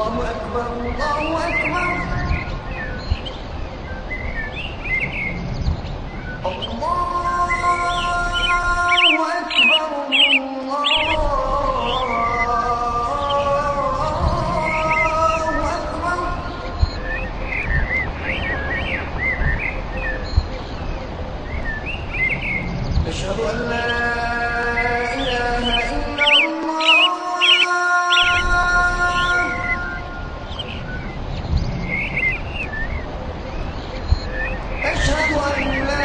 الله أكبر الله أكبر أشهد أن لا إله إلا الله أشهد أن لا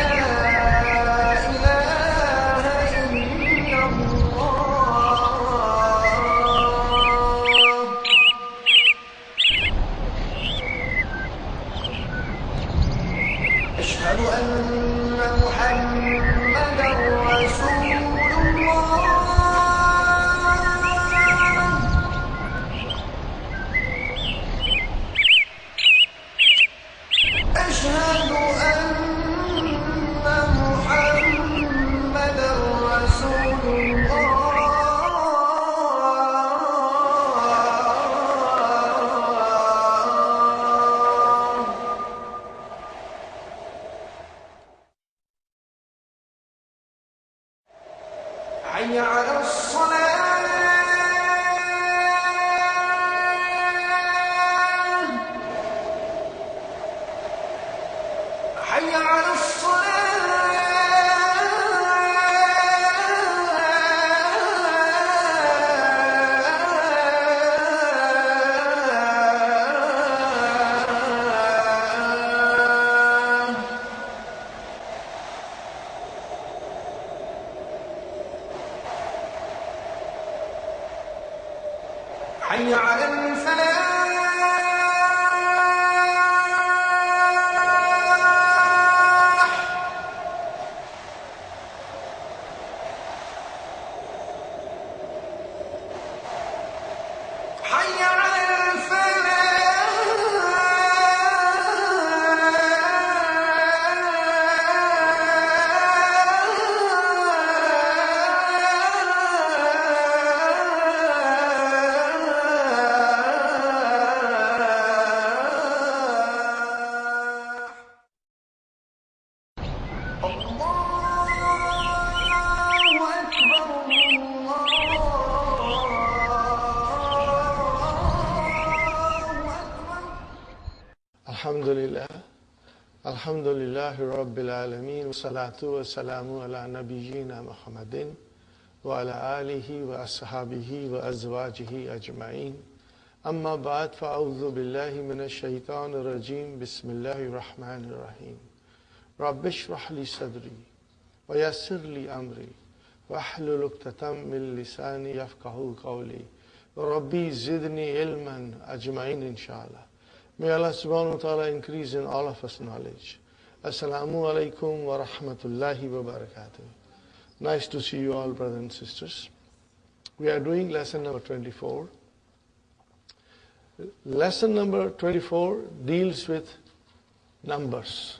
إله إلا الله أشهد أن محمدا رسول الله أشهد أن محمدا رسول الله حي على الصلاة حي على حي على الفلاح حي على الحمد لله رب العالمين والصلاة والسلام على نبينا محمد وعلى آله وأصحابه وأزواجه أجمعين أما بعد فأعوذ بالله من الشيطان الرجيم بسم الله الرحمن الرحيم رب اشرح لي صدري ويسر لي أمري واحلل عقدة من لساني يفقهوا قولي ربي زدني علما أجمعين إن شاء الله. May Allah subhanahu wa ta'ala increase in all of us knowledge. Assalamu alaikum wa rahmatullahi wa barakatuh. Nice to see you all, brothers and sisters. We are doing lesson number 24. Lesson number 24 deals with numbers.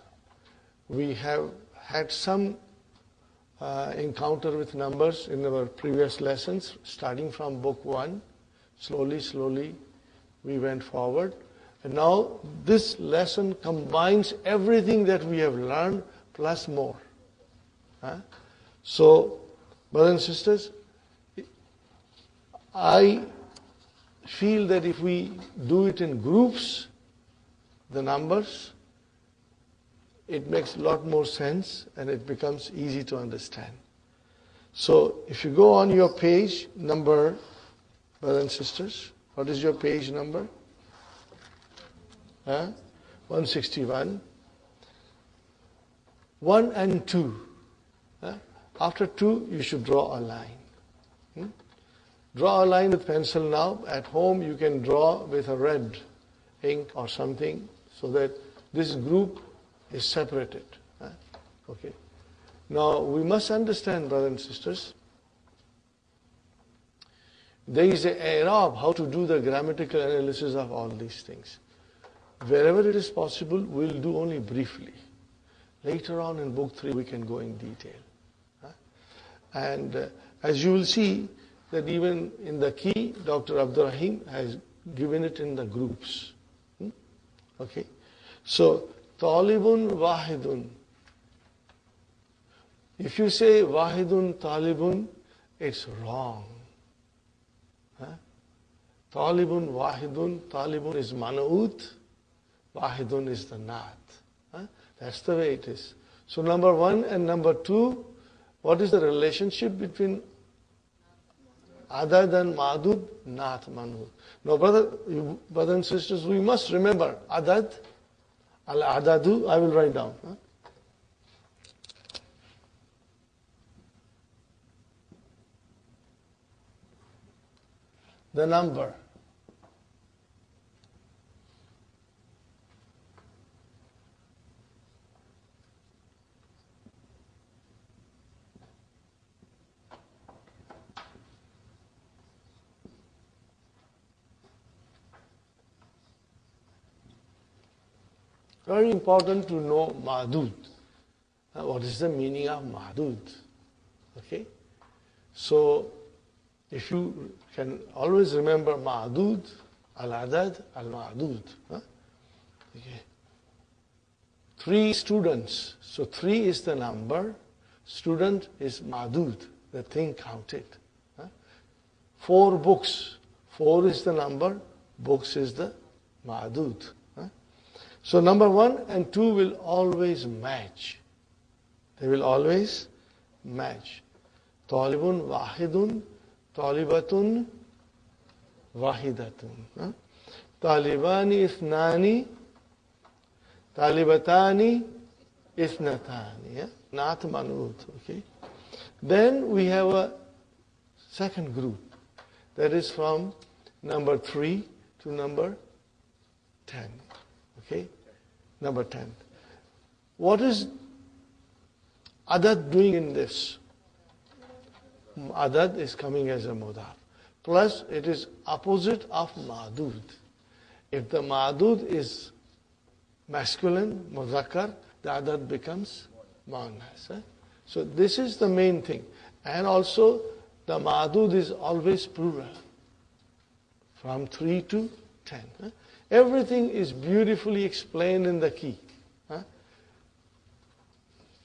We have had some encounter with numbers in our previous lessons, starting from book 1. Slowly we went forward. And now this lesson combines everything that we have learned plus more. So, brothers and sisters, I feel that if we do it in groups, the numbers, it makes a lot more sense and it becomes easy to understand. So, if you go on your page number, brothers and sisters, what is your page number? 161. 1 and 2. After 2, you should draw a line. Draw a line with pencil now. At home, you can draw with a red ink or something so that this group is separated. Okay. Now, we must understand, brothers and sisters, there is an i'rab, how to do the grammatical analysis of all these things. Wherever it is possible, we'll do only briefly. Later on in book 3, we can go in detail. And as you will see, that even in the key, Dr. Abdul Rahim has given it in the groups. Okay. So, talibun wahidun. If you say wahidun talibun, it's wrong. Talibun wahidun, talibun is man'ut, wahidun is the naat. That's the way it is. So number 1 and number 2, what is the relationship between adad and ma'dud? Naat, man'ut. Now brothers and sisters, we must remember adad, al-adadu, I will write down. The number. Very important to know ma'dud. What is the meaning of ma'dud? Okay? So, if you can always remember ma'dud, al-adad, al-ma'dud. Okay. 3 students. So 3 is the number. Student is ma'dud, the thing counted. 4 books. 4 is the number. Books is the ma'dud. So number 1 and 2 will always match. They will always match. Talibun wahidun, talibatun wahidatun. Talibani ithnani, talibatani ithnatani. Not man'ut. Okay. Then we have a second group. That is from number 3 to number 10. Okay, number 10. What is adad doing in this? Adad is coming as a mudaf. Plus, it is opposite of ma'dud. If the ma'dud is masculine, muzakkar, the adad becomes muannas. So this is the main thing. And also, the ma'dud is always plural. From 3 to 10. Everything is beautifully explained in the key.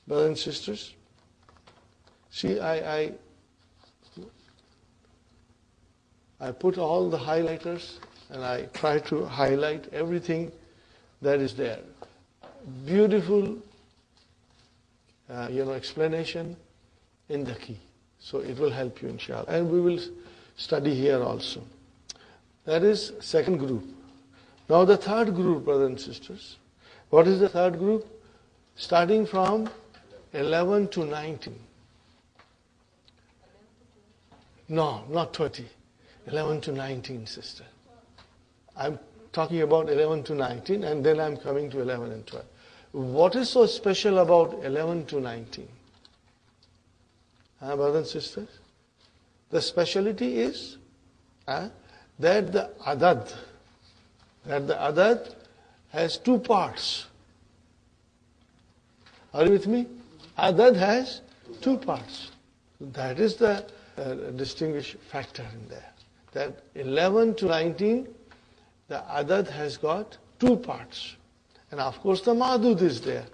Brothers and sisters, see, I put all the highlighters and I try to highlight everything that is there. Beautiful, explanation in the key. So it will help you, inshallah. And we will study here also. That is second group. Now the third group, brothers and sisters. What is the third group? Starting from 11 to 19. No, not 20. 11 to 19, sister. I'm talking about 11 to 19 and then I'm coming to 11 and 12. What is so special about 11 to 19? Brothers and sisters? The speciality is that the adad has 2 parts. Are you with me? Adad has 2 parts. That is the distinguished factor in there. That 11 to 19, the adad has got 2 parts. And of course the ma'dud is there.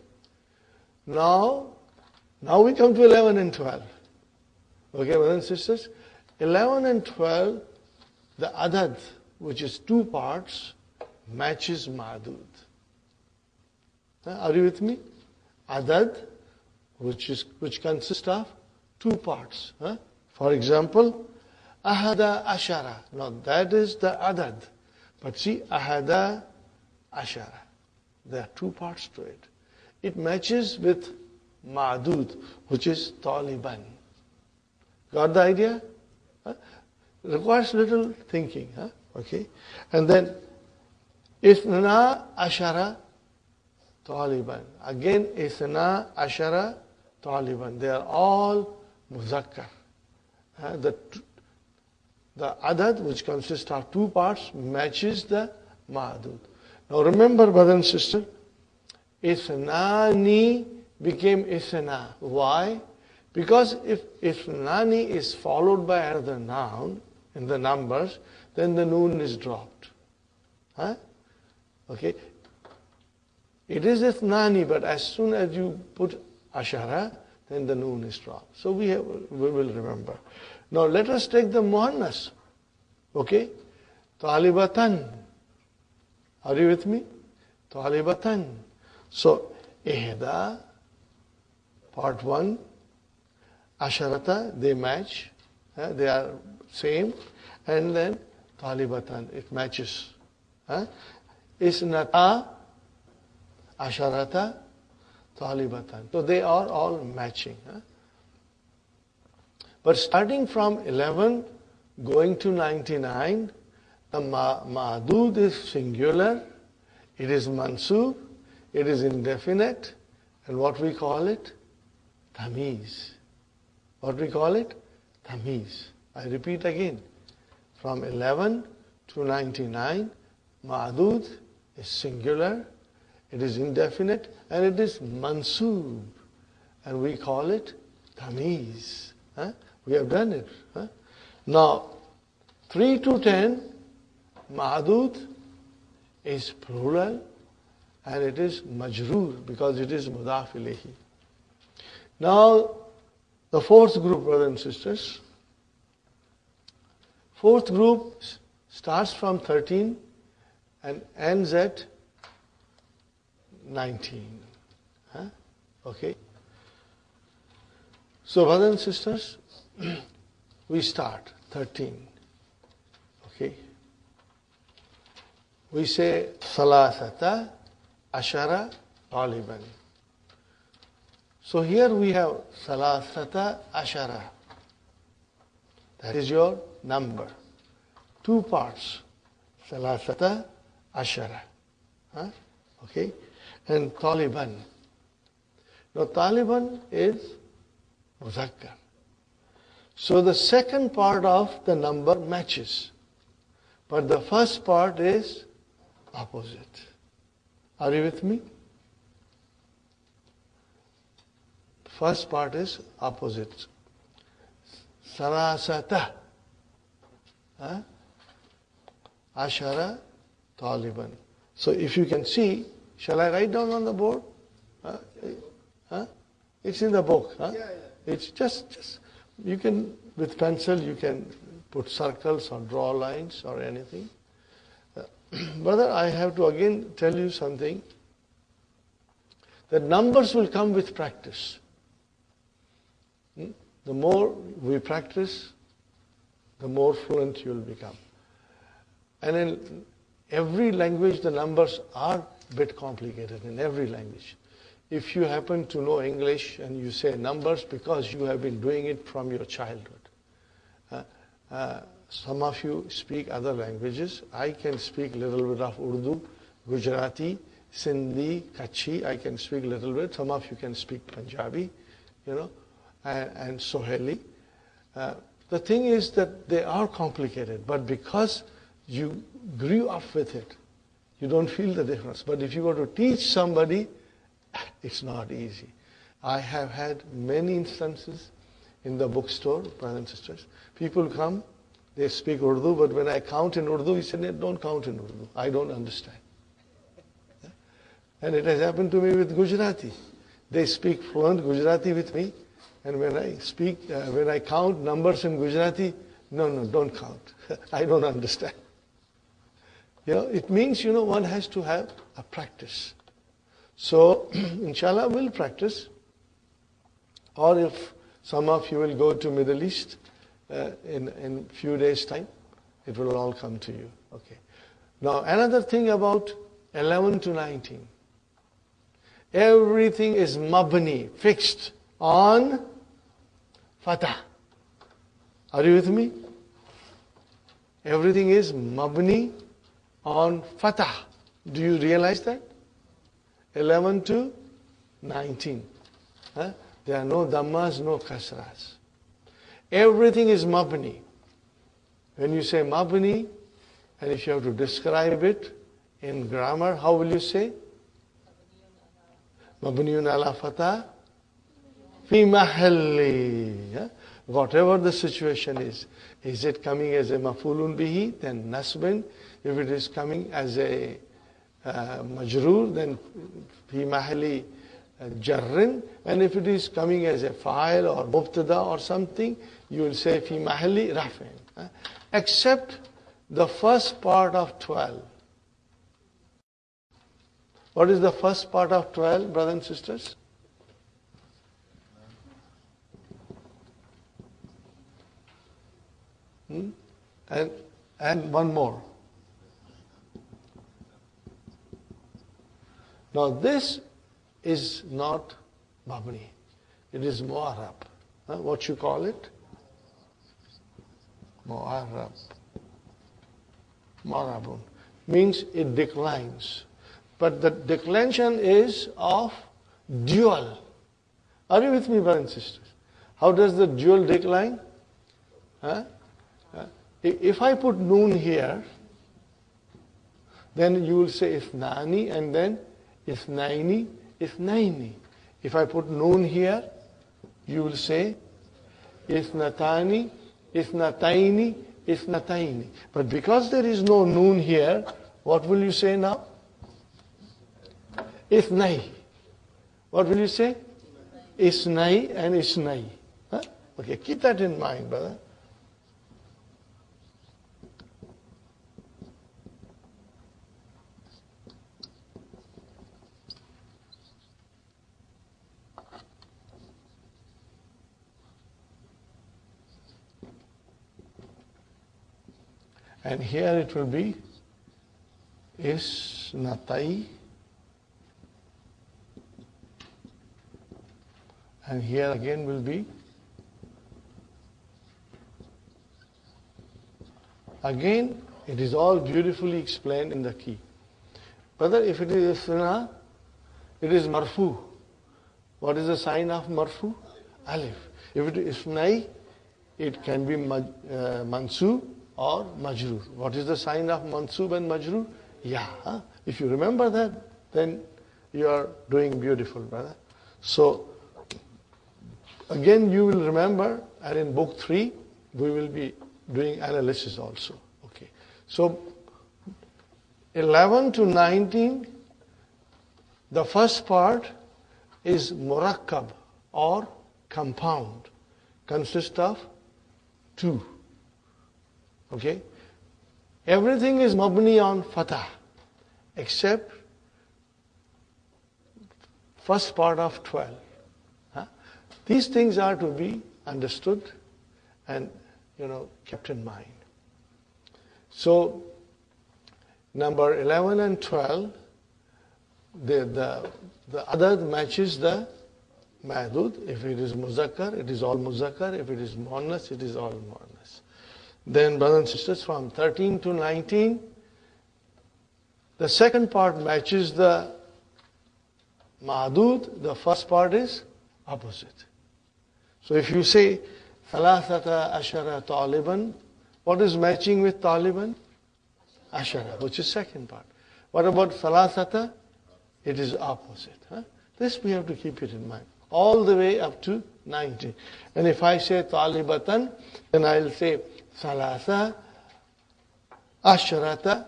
Now we come to 11 and 12. Okay, brothers and sisters? 11 and 12, the adad, which is 2 parts, matches ma'dud. Are you with me? Adad, which consists of 2 parts. For example, ahada ashara. Now that is the adad. But see, ahada ashara. There are 2 parts to it. It matches with ma'dud, which is taliban. Got the idea? Requires little thinking. Okay. And then Ithna ashara taliban. Again, Ithna ashara taliban. They are all muzakkar. The adad, which consists of 2 parts, matches the ma'dud. Now remember, brother and sister, Ithnani became Ithna. Why? Because if Ithnani is followed by another noun in the numbers, then the noon is dropped. Huh? Okay. It is ithnani, but as soon as you put ashara, then the noon is dropped. So we will remember. Now let us take the muannas. Okay? Talibatan. Are you with me? Talibatan. So, ihda, part 1, asharata, they match. They are same. And then talibatan, it matches. Isnata, asharata, talibatan. So they are all matching. But starting from 11, going to 99, the ma'adud is singular, it is mansub, it is indefinite, and what we call it? Tamiz. What we call it? Tamiz. I repeat again. From 11 to 99, ma'adud is singular, it is indefinite, and it is mansub. And we call it tamiz. We have done it. Now, 3 to 10, ma'adud is plural, and it is majroor because it is mudaf ilayhi. Now, the fourth group, brothers and sisters. Fourth group starts from 13 and ends at 19. Okay. So, brothers and sisters, we start 13. Okay. We say salasata ashara taliban. So here we have salasata ashara. That is your number. 2 parts. Salasata ashara. Okay. And taliban. Now taliban is muzakkar. So the second part of the number matches. But the first part is opposite. Are you with me? First part is opposite. Sarasata. Ashara taliban. So if you can see, shall I write down on the board? It's in the book. It's just you can, with pencil, you can put circles or draw lines or anything. Brother, I have to again tell you something. The numbers will come with practice. The more we practice, the more fluent you will become. And in every language, the numbers are a bit complicated in every language. If you happen to know English and you say numbers because you have been doing it from your childhood. Some of you speak other languages. I can speak a little bit of Urdu, Gujarati, Sindhi, Kutchi. I can speak a little bit. Some of you can speak Punjabi, and Soheli. The thing is that they are complicated, but because you grew up with it, you don't feel the difference. But if you were to teach somebody, it's not easy. I have had many instances in the bookstore, brothers and sisters. People come, they speak Urdu, but when I count in Urdu, he said, don't count in Urdu. I don't understand. And it has happened to me with Gujarati. They speak fluent Gujarati with me, and when I count numbers in Gujarati, no, don't count. I don't understand. It means, one has to have a practice. So, inshallah, we'll practice. Or if some of you will go to Middle East in few days' time, it will all come to you. Okay. Now, another thing about 11 to 19. Everything is mabni, fixed on fatah. Are you with me? Everything is mabni on fatah. Do you realize that? 11 to 19. There are no dhammas, no kasras. Everything is mabni. When you say mabni, and if you have to describe it in grammar, how will you say? Mabniyun ala fatah fi mahalli. whatever the situation is. Is it coming as a mafulun bihi, then nasbin. If it is coming as a majroor, then fi mahali jarrin. And if it is coming as a fa'il or mubtada or something, you will say fi mahali rafin. Except the first part of 12. What is the first part of 12, brothers and sisters? And one more. Now this is not mabni. It is mu'arab. What you call it? Mu'arab. Mu'arabun. Means it declines. But the declension is of dual. Are you with me, brothers and sisters? How does the dual decline? If I put noon here, then you will say ithnani and then ithnaini, ithnaini. If I put noon here, you will say ithnatani, ithnataini, ithnataini. But because there is no noon here, what will you say now? Ithnai. What will you say? Isnai and isnai. Okay, keep that in mind, brother. And here it will be isnatai. And here again will be, again, it is all beautifully explained in the key. Brother, if it is isna, it is marfu. What is the sign of marfu? Alif. If it is isnai, it can be mansub or majroor. What is the sign of mansub and majroor? Ya. If you remember that, then you are doing beautiful, brother. So, again, you will remember, and in book 3, we will be doing analysis also. Okay. So, 11 to 19, the first part is murakkab or compound, consists of 2. Okay. Everything is mabni on fatah, except first part of 12. These things are to be understood and, kept in mind. So, number 11 and 12, the other matches the ma'dud. If it is muzakkar, it is all muzakkar. If it is muannas, it is all muannas. Then, brothers and sisters, from 13 to 19, the second part matches the ma'dud. The first part is opposite. So if you say thalathata ashara taliban, what is matching with taliban? Ashara, which is second part. What about thalathata? It is opposite. This we have to keep it in mind. All the way up to 19. And if I say talibatan, then I'll say thalatha asharata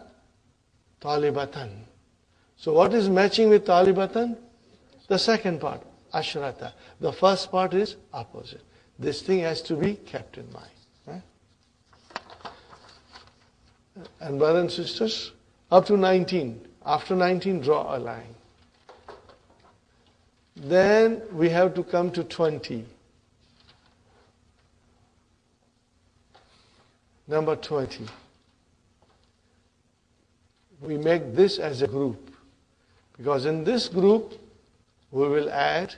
talibatan. So what is matching with talibatan? The second part. Ashrata. The first part is opposite. This thing has to be kept in mind. Right? And brothers and sisters, up to 19. After 19, draw a line. Then we have to come to 20. Number 20. We make this as a group. Because in this group, we will add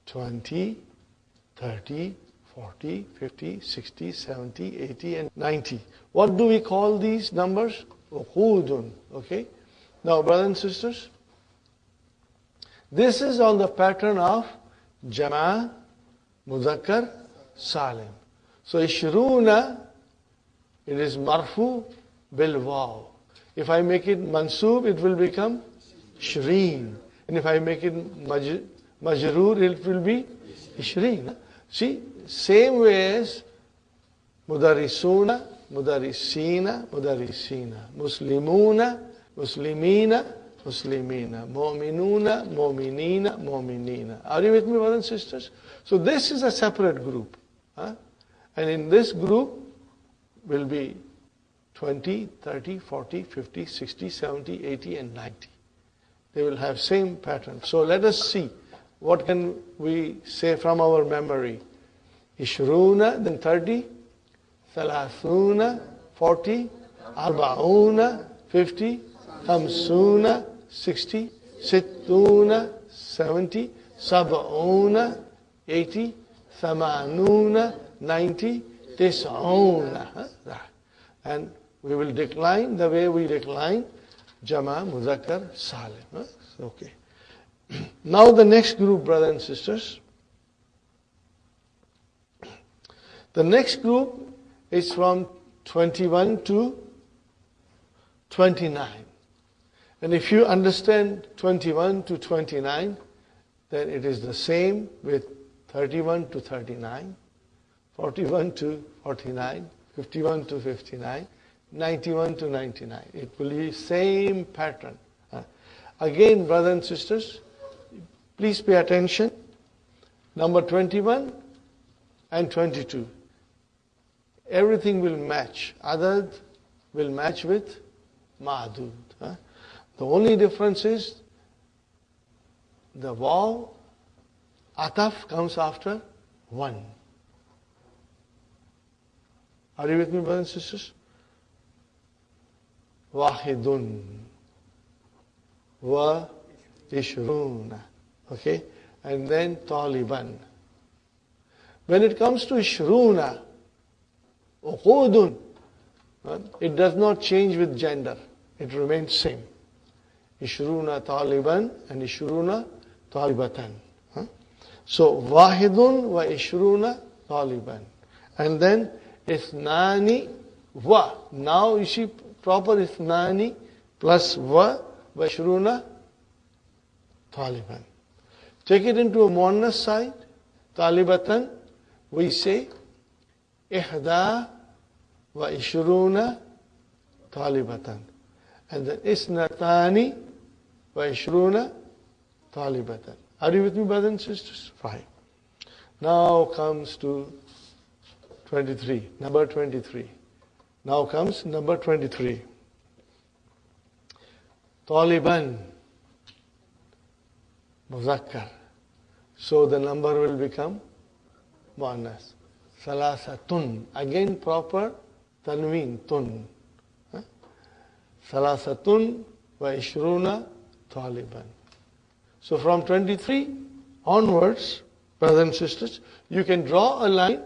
20, 30, 40, 50, 60, 70, 80, and 90. What do we call these numbers? Uqudun. Okay? Now, brothers and sisters, this is on the pattern of Jama, Muzakkar, Salim. So, Ishruna, it is Marfu bil Waw. If I make it Mansub, it will become Shreen. And if I make it Majroor, it will be Ishreen. See, same way as mudarisuna, mudarisina, mudarisina, muslimuna, muslimina, muslimina, mu'minuna, mu'minina, mu'minina. Are you with me, brothers and sisters? So this is a separate group. Huh? And in this group will be 20, 30, 40, 50, 60, 70, 80 and 90. They will have same pattern. So let us see what can we say from our memory. Ishruna, then 30, Thalathuna, 40, Arbauna, 50, Khamsuna, 60, Sittuna, 70, Sab'una, 80, Thamanuna, 90, Tis'una. And we will decline the way we decline Jama, Muzakkar, Salim. Okay. Now the next group, brothers and sisters. The next group is from 21 to 29. And if you understand 21 to 29, then it is the same with 31 to 39, 41 to 49, 51 to 59, 91 to 99. It will be same pattern. Again, brothers and sisters, please pay attention. Number 21 and 22. Everything will match. Adad will match with ma'dud. The only difference is the waw, ataf comes after 1. Are you with me, brothers and sisters? Wahidun wa ishruna. Okay? And then taliban. When it comes to ishruna, uqudun, it does not change with gender. It remains same. Ishruna taliban and ishruna talibatan. So wahidun wa ishruna taliban. And then ithnani wa. Now you see proper ithnani plus wa ishruna taliban. Take it into a muannas side, talibatan, we say ihda wa ishruna talibatan. And then isnatani wa ishruna talibatan. Are you with me, brothers and sisters? Fine. Now comes to 23, number 23. Now comes number 23. Taliban, muzakkar. So the number will become muannas. Salasatun. Again proper tanween, tun. Salasatun wa ishruna taliban. So from 23 onwards, brothers and sisters, you can draw a line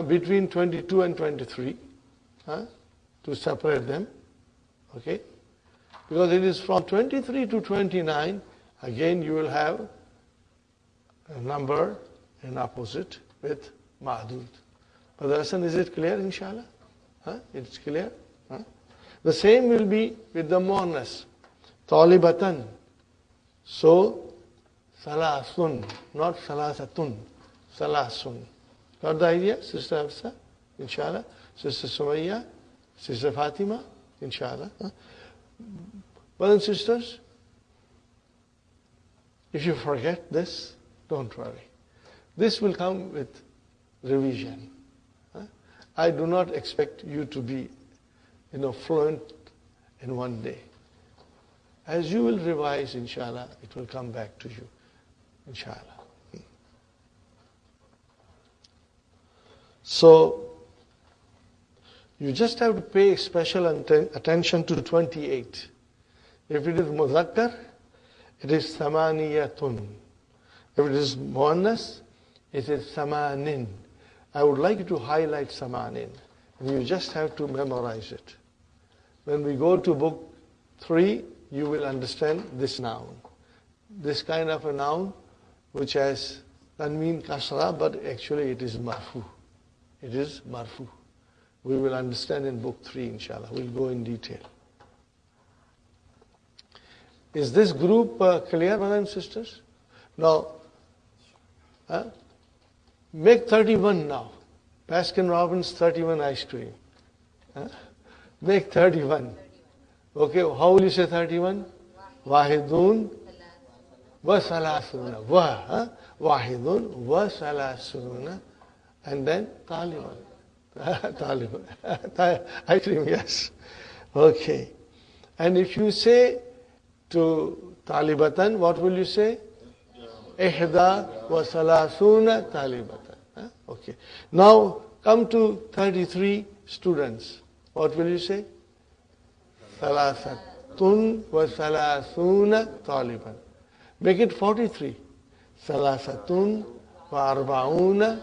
between 22 and 23 to separate them. Okay? Because it is from 23 to 29, again you will have a number in opposite with ma'dud. Brother Hassan, is it clear, inshallah? It's clear? The same will be with the muannas. Talibatan. So, salasun, not salasatun, salasun. Got the idea, Sister Hafsa? Inshallah. Sister Sumayya? Sister Fatima? Inshallah. Brothers and sisters, if you forget this, don't worry. This will come with revision. I do not expect you to be, fluent in one day. As you will revise, inshallah, it will come back to you. Inshallah. So, you just have to pay special attention to 28. If it is muzakkar, it is samaniyatun. If it is muannas, it is samanin. I would like you to highlight samanin. And you just have to memorize it. When we go to book 3, you will understand this noun. This kind of a noun which has tanween kasra, but actually it is marfu. It is marfu. We will understand in book 3, inshallah. We'll go in detail. Is this group clear, brothers and sisters? Now, Make 31 now. Baskin Robbins 31 ice cream. Huh? Make 31. Okay, how will you say 31? Wahidun wa salasuna. Wahidun wa salasuna. And then Taliban. Taliban. Ice cream, yes. Okay. And if you say to Talibatan, what will you say? Ihda wa salasuna Talibatan. Okay. Now come to 33 students. What will you say? Salasatun wa salasuna Taliban. Make it 43. Salasatun wa arbauna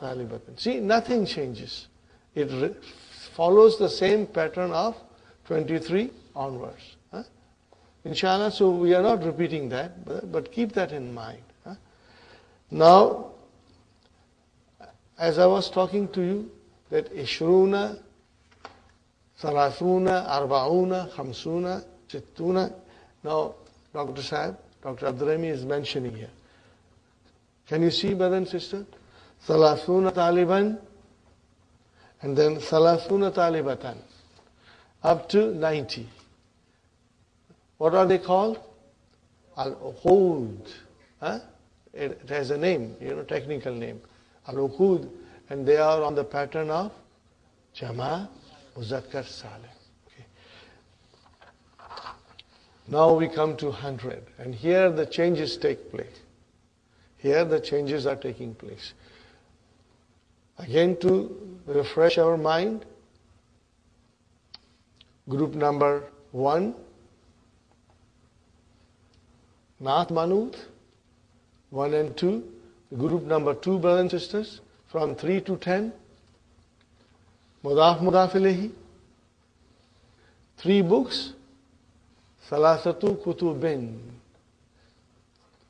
Talibatan. See, nothing changes. It follows the same pattern of 23 onwards. Inshallah, so we are not repeating that, but keep that in mind. Now, as I was talking to you, that Ishruna, Salasuna, Arbauna, Khamsuna, Sittuna. Now, Dr. Sahib, Dr. Abdurrahmi is mentioning here. Can you see, brother and sister? Salasuna Taliban, and then Salasuna Talibatan, up to 90. What are they called? Al-Uqud. It has a name, technical name. Al-Uqud. And they are on the pattern of Jama' Muzakkar Salim. Okay. Now we come to 100. And here the changes take place. Here the changes are taking place. Again, to refresh our mind, group number 1, Naat Manut, 1 and 2. Group number 2, brothers and sisters, from 3 to 10. Mudaf Ilayhi. 3 books. Salasatu Kutubin.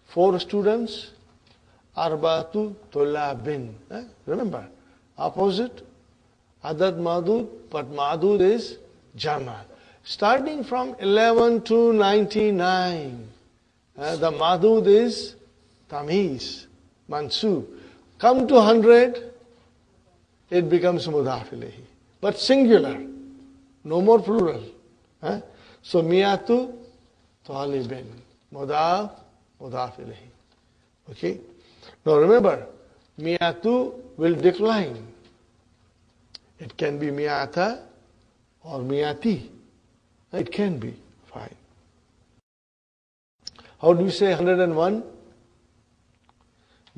4 students. Arbatu Tulabin. Remember, opposite, Adad Madud, but Madud is Jama. Starting from 11 to 99. The Madud is Tamiz, Mansub. Come to 100, it becomes Mudaf Ilayhi. But singular, no more plural. So Miyatu Talibin. Mudaf Ilayhi. Okay? Now remember, Miyatu will decline. It can be Miyata or Miyati. It can be. Fine. How do we say 101?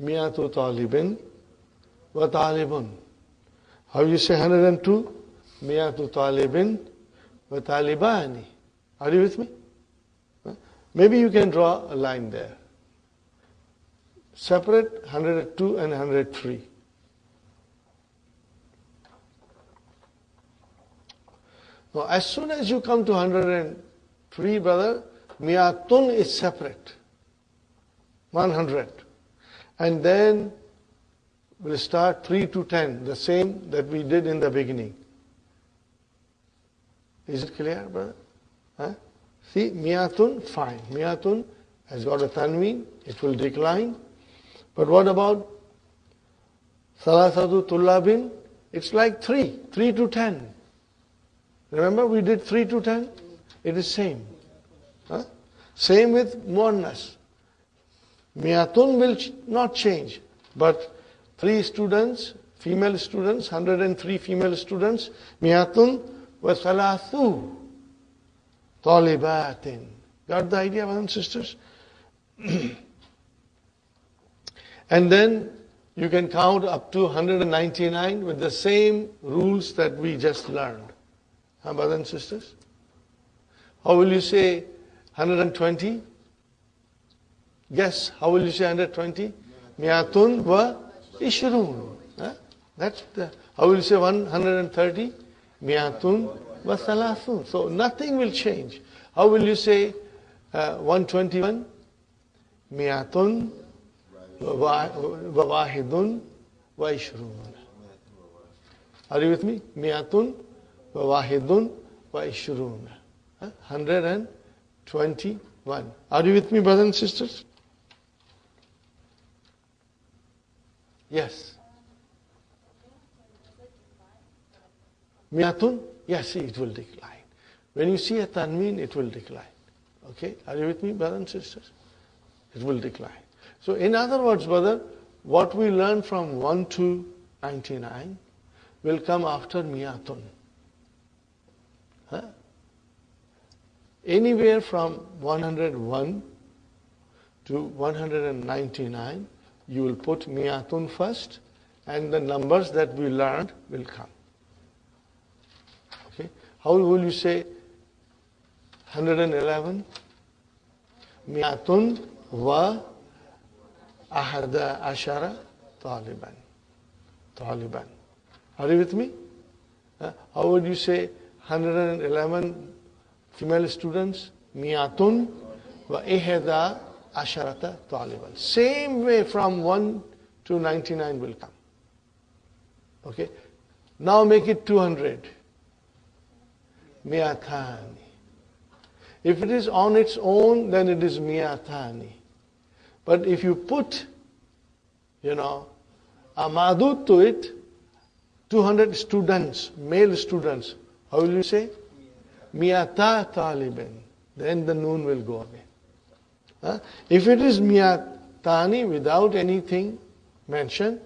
Miyatu Talibin wa Talibun. How do you say 102? Miyatu Talibin wa Talibani. Are you with me? Maybe you can draw a line there. Separate 102 and 103. Now, as soon as you come to 103, brother, Miyatun is separate. 100. And then we'll start 3 to 10, the same that we did in the beginning. Is it clear, brother? See, Miyatun, fine. Miyatun has got a tanween, it will decline. But what about Salasatu Tullabin? It's like 3 to 10. Remember we did 3 to 10? It is same. Same with Muannas. Miyatun will not change. But 3 students, female students, 103 female students, Miyatun wa Salathu Talibatin. Got the idea, brothers and sisters? And then you can count up to 199 with the same rules that we just learned. Brothers and sisters? How will you say 120? Guess, how will you say 120? Miyatun wa Ishrun. That's the, how will you say 130? Miyatun wa Salasun. So nothing will change. How will you say 121? Miyatun wa Wahidun wa Ishrun. Are you with me? Miyatun wa Wahidun wa Ishrun. 121. Are you with me, brothers and sisters? Yes. Miyatun, yes, see, it will decline. When you see a tanween, it will decline. Okay, are you with me, brothers and sisters? It will decline. So in other words, brother, what we learn from 1 to 99 will come after Miyatun. Huh? Anywhere from 101 to 199, you will put Miyatun first, and the numbers that we learned will come. Okay? How will you say 111? Miyatun wa ahada ashara taliban. Taliban. Are you with me? How would you say 111 female students? Miyatun wa ihda asharata taliban. Same way from 1 to 99 will come. Okay? Now make it 200. Miyatani. If it is on its own, then it is Miyatani. But if you put, a madud to it, 200 students, male students, how will you say? Miyata talibin. Then the noon will go away. If it is Miyatani without anything mentioned,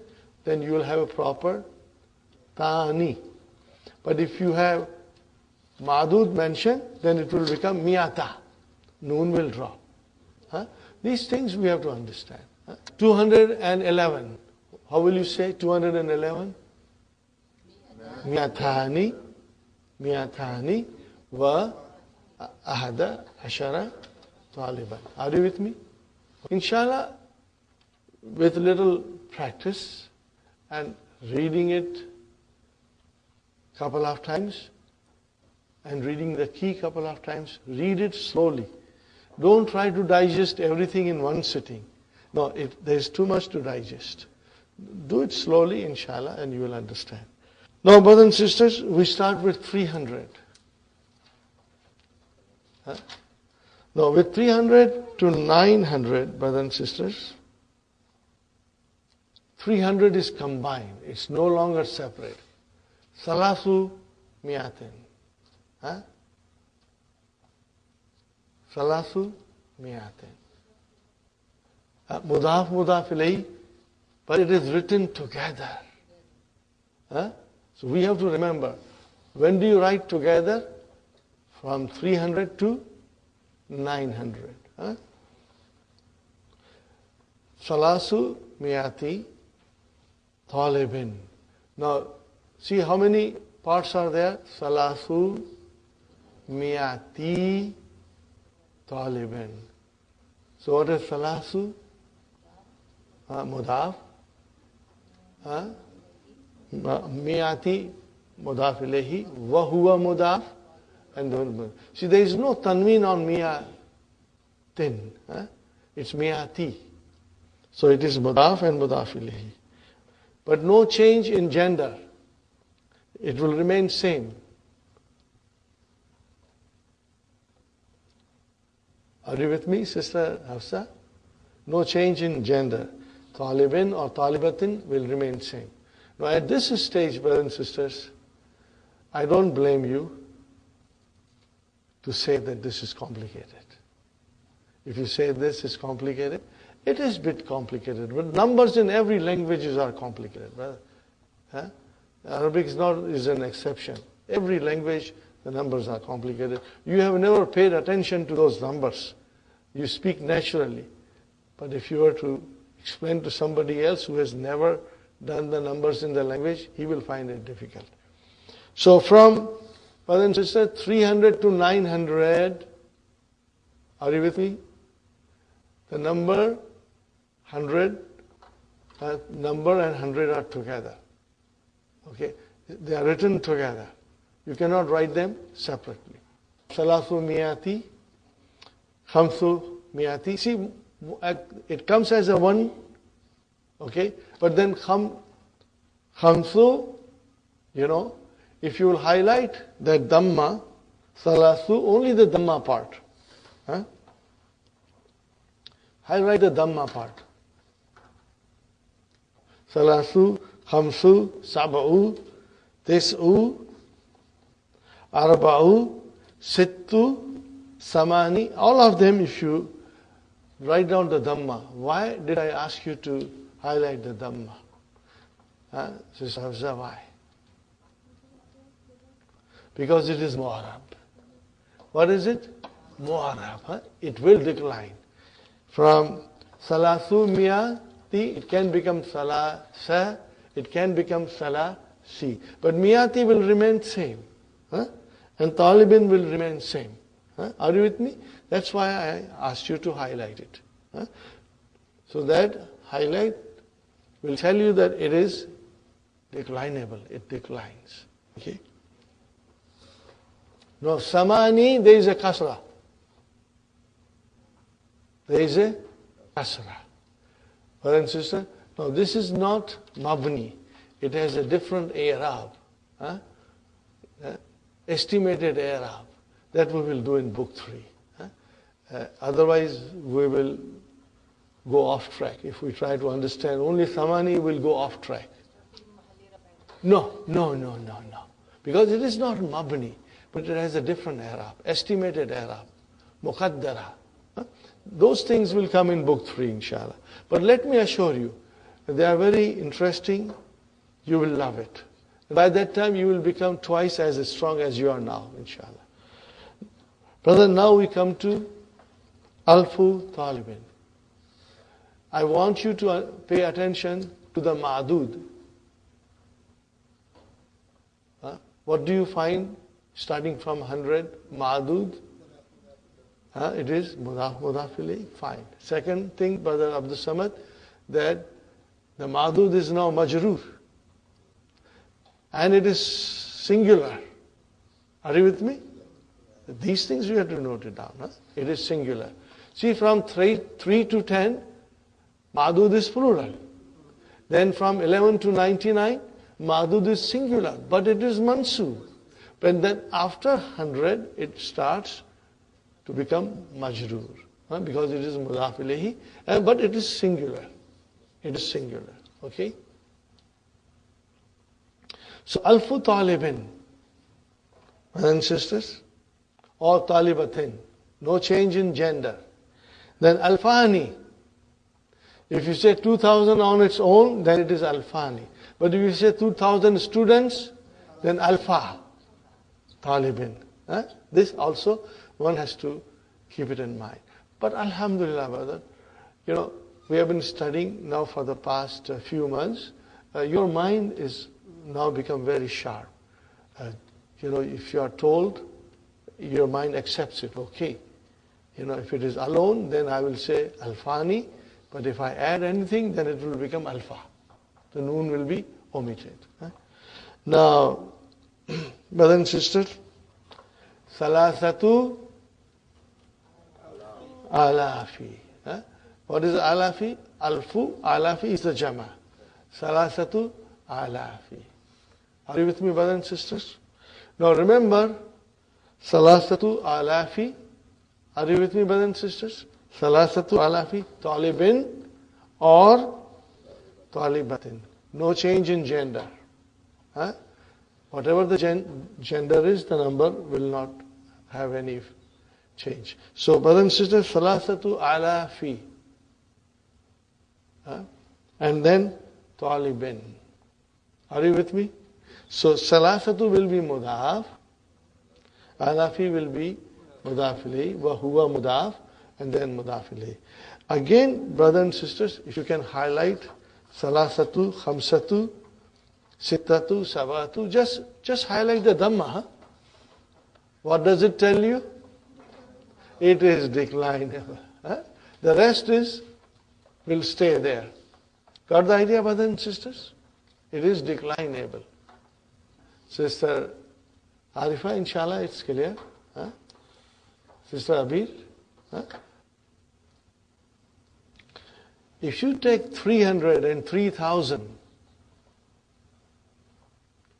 then you will have a proper Tani. But if you have Madud mentioned, then it will become Miyata. Noon will drop. These things we have to understand. 211. How will you say 211? Miyatani. Miyatani wa ahada ashara taliban. Are you with me? Inshallah, with little practice and reading it couple of times, and reading the key couple of times, read it slowly. Don't try to digest everything in one sitting. No, there's too much to digest. Do it slowly, inshallah, and you will understand. Now, brothers and sisters, we start with 300. Now, with 300 to 900, brothers and sisters, 300 is combined. It's no longer separate. Salasu miyatin. Salasu miyatin. Mudaf ilayhi, but it is written together. So we have to remember, when do you write together? From 300 to 900. Salasu miyati talibin. Now, see how many parts are there? Salasu miyati talibin. So what is salasu? Mudaf. Miyati mudaf ilayhi. Wa huwa mudaf. And see, there is no tanween on miyatin. It's miyati. So it is mudaf and mudaf ilayhi. But no change in gender. It will remain same. Are you with me, Sister Hafsa? No change in gender. Talibin or talibatin will remain same. Now at this stage, brothers and sisters, I don't blame you to say that this is complicated. If you say this is complicated, it is a bit complicated. But numbers in every language are complicated, brother. Arabic is an exception. Every language, the numbers are complicated. You have never paid attention to those numbers. You speak naturally. But if you were to explain to somebody else who has never done the numbers in the language, he will find it difficult. So from, brothers and sisters, 300 to 900, are you with me? The number 100, number and 100 are together. Okay? They are written together. You cannot write them separately. Salasu miyati, khamsu miyati. See, it comes as a one, okay? But then khamsu, if you will highlight that dhamma, salasu, only the dhamma part. Highlight the dhamma part. Salasu, khamsu, sab'u, tis'u, Arba'u, Sittu, Samani, all of them if you write down the Dhamma. Why did I ask you to highlight the Dhamma? Sister Hafsa, why? Because it is Mu'arab. What is it? Mu'arab. It will decline. From Salasu Miyati, it can become Salasa, it can become Salasi. But Miyati will remain same. And Talibin will remain same. Are you with me? That's why I asked you to highlight it. So that highlight will tell you that it is declinable. It declines. Okay? Now, Samani, there is a kasra. There is a kasra. Brother and sister, now this is not mabni. It has a different i'rab. Estimated i'rab. That we will do in book 3. Otherwise, we will go off track. If we try to understand only Samani, we'll go off track. No. Because it is not mabni, but it has a different i'rab, estimated i'rab, muqaddara. Those things will come in book 3, inshallah. But let me assure you, they are very interesting. You will love it. By that time, you will become twice as strong as you are now, inshallah. Brother, now we come to Alfu Talibin. I want you to pay attention to the Ma'dud. What do you find starting from 100? Ma'dud. It is Mudaf ilayh. Fine. Second thing, Brother Abdul Samad, that the Ma'dud is now Majroor. And it is singular. Are you with me? These things you have to note it down. It is singular. See, from 3 to 10, Ma'dud is plural. Then from 11 to 99, Ma'dud is singular, but it is mansoob. But then after 100, it starts to become majroor. Because it is mudaf ilayhi, but it is singular. It is singular. Okay? So, alfu talibin, brothers and sisters, or talibatin, no change in gender. Then alfani, if you say 2000 on its own, then it is alfani. But if you say 2000 students, then alfa, talibin. This also one has to keep it in mind. But alhamdulillah, brother, we have been studying now for the past few months. Your mind is now become very sharp. If you are told, your mind accepts it. Okay. If it is alone, then I will say alfani. But if I add anything, then it will become alfa. The noon will be omitted. Now, brothers and sisters, salasatu alafi. What is alafi? Alfu, alafi is the jama. Salasatu alafi. Are you with me, brothers and sisters? Now remember, salasatu alafi. Are you with me, brothers and sisters? Salasatu alafi, talibin or talibatin. No change in gender. Whatever the gender is, the number will not have any change. So, brothers and sisters, salasatu alafi. And then talibin. Are you with me? So, salasatu will be mudaf. Alafi will be mudaf ilayh. Wa huwa mudaf. And then mudaf ilayh. Again, brothers and sisters, if you can highlight salasatu, khamsatu, sittatu, sabatu, just highlight the dhamma. What does it tell you? It is declinable. The rest will stay there. Got the idea, brothers and sisters? It is declinable. Sister Arifa, inshallah, it's clear. Sister Abir? If you take 300 and 3,000,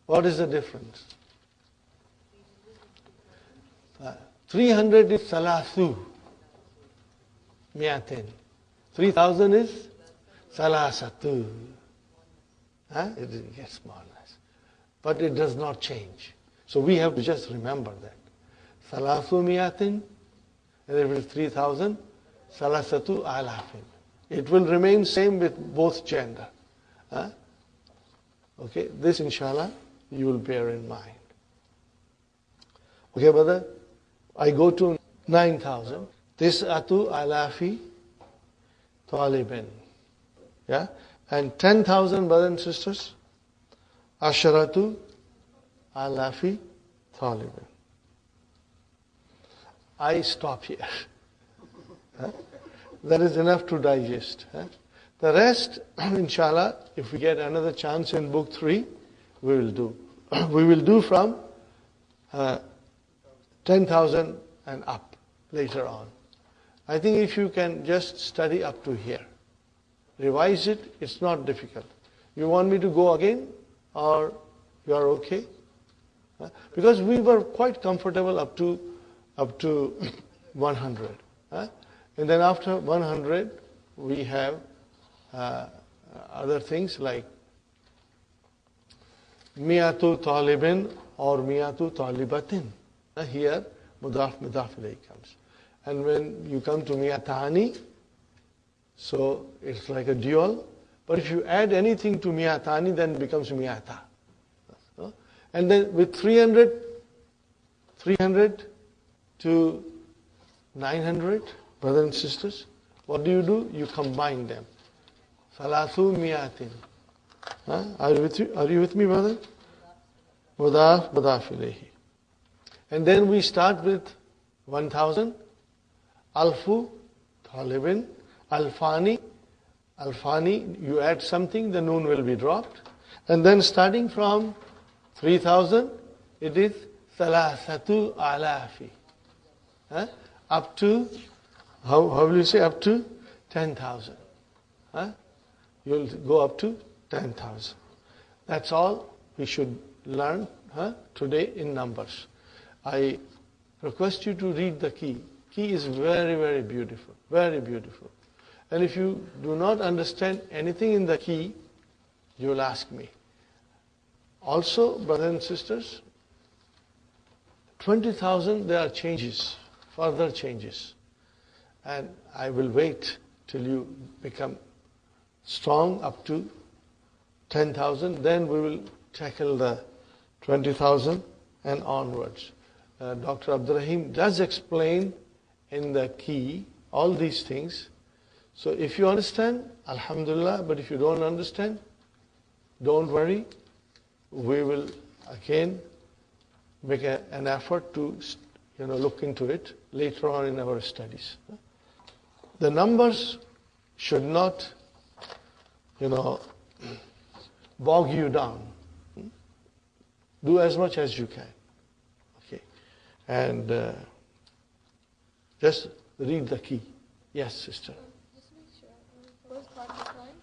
what is the difference? 300 is salathu, miatin. 3,000 is salasatu. It gets more or less. But it does not change. So we have to just remember that. Salasu miatin, and if it's 3,000, salasatu alafin. It will remain same with both gender. Huh? Okay, this inshallah you will bear in mind. Okay, brother, I go to 9,000. Tis'atu alafi talibin. Yeah? And 10,000, brothers and sisters, asharatu alafi talibin. I stop here. Huh? That is enough to digest. Huh? The rest, inshallah, if we get another chance in book 3, we will do. We will do from 10,000 and up later on. I think if you can just study up to here, revise it, it's not difficult. You want me to go again, or you are okay? Huh? Because we were quite comfortable up to 100. Huh? And then after 100, we have other things like miyatu talibin or miyatu talibatin. Here, mudaf ilayhi comes. And when you come to miyatani, so it's like a dual. But if you add anything to miyatani, then it becomes miyata. And then with 300 to 900, brothers and sisters, what do? You combine them. Salathu miyatin. Are you with me, brother? Mudaf ilayhi. And then we start with 1,000. Alfu, talibin, alfani. Alfani, you add something, the noon will be dropped. And then starting from 3,000, it is salasatu alafi. Up to, how will you say, up to 10,000. You'll go up to 10,000. That's all we should learn today in numbers. I request you to read the key. Key is very, very beautiful. Very beautiful. And if you do not understand anything in the key, you will ask me. Also, brothers and sisters, 20,000, there are changes, further changes. And I will wait till you become strong up to 10,000. Then we will tackle the 20,000 and onwards. Dr. Abdurrahim does explain in the key all these things. So if you understand, alhamdulillah, but if you don't understand, don't worry. We will again make an effort to look into it later on in our studies. The numbers should not bog you down. Do as much as you can. Okay. And just read the key. Yes, sister. Just make sure. First part is fine.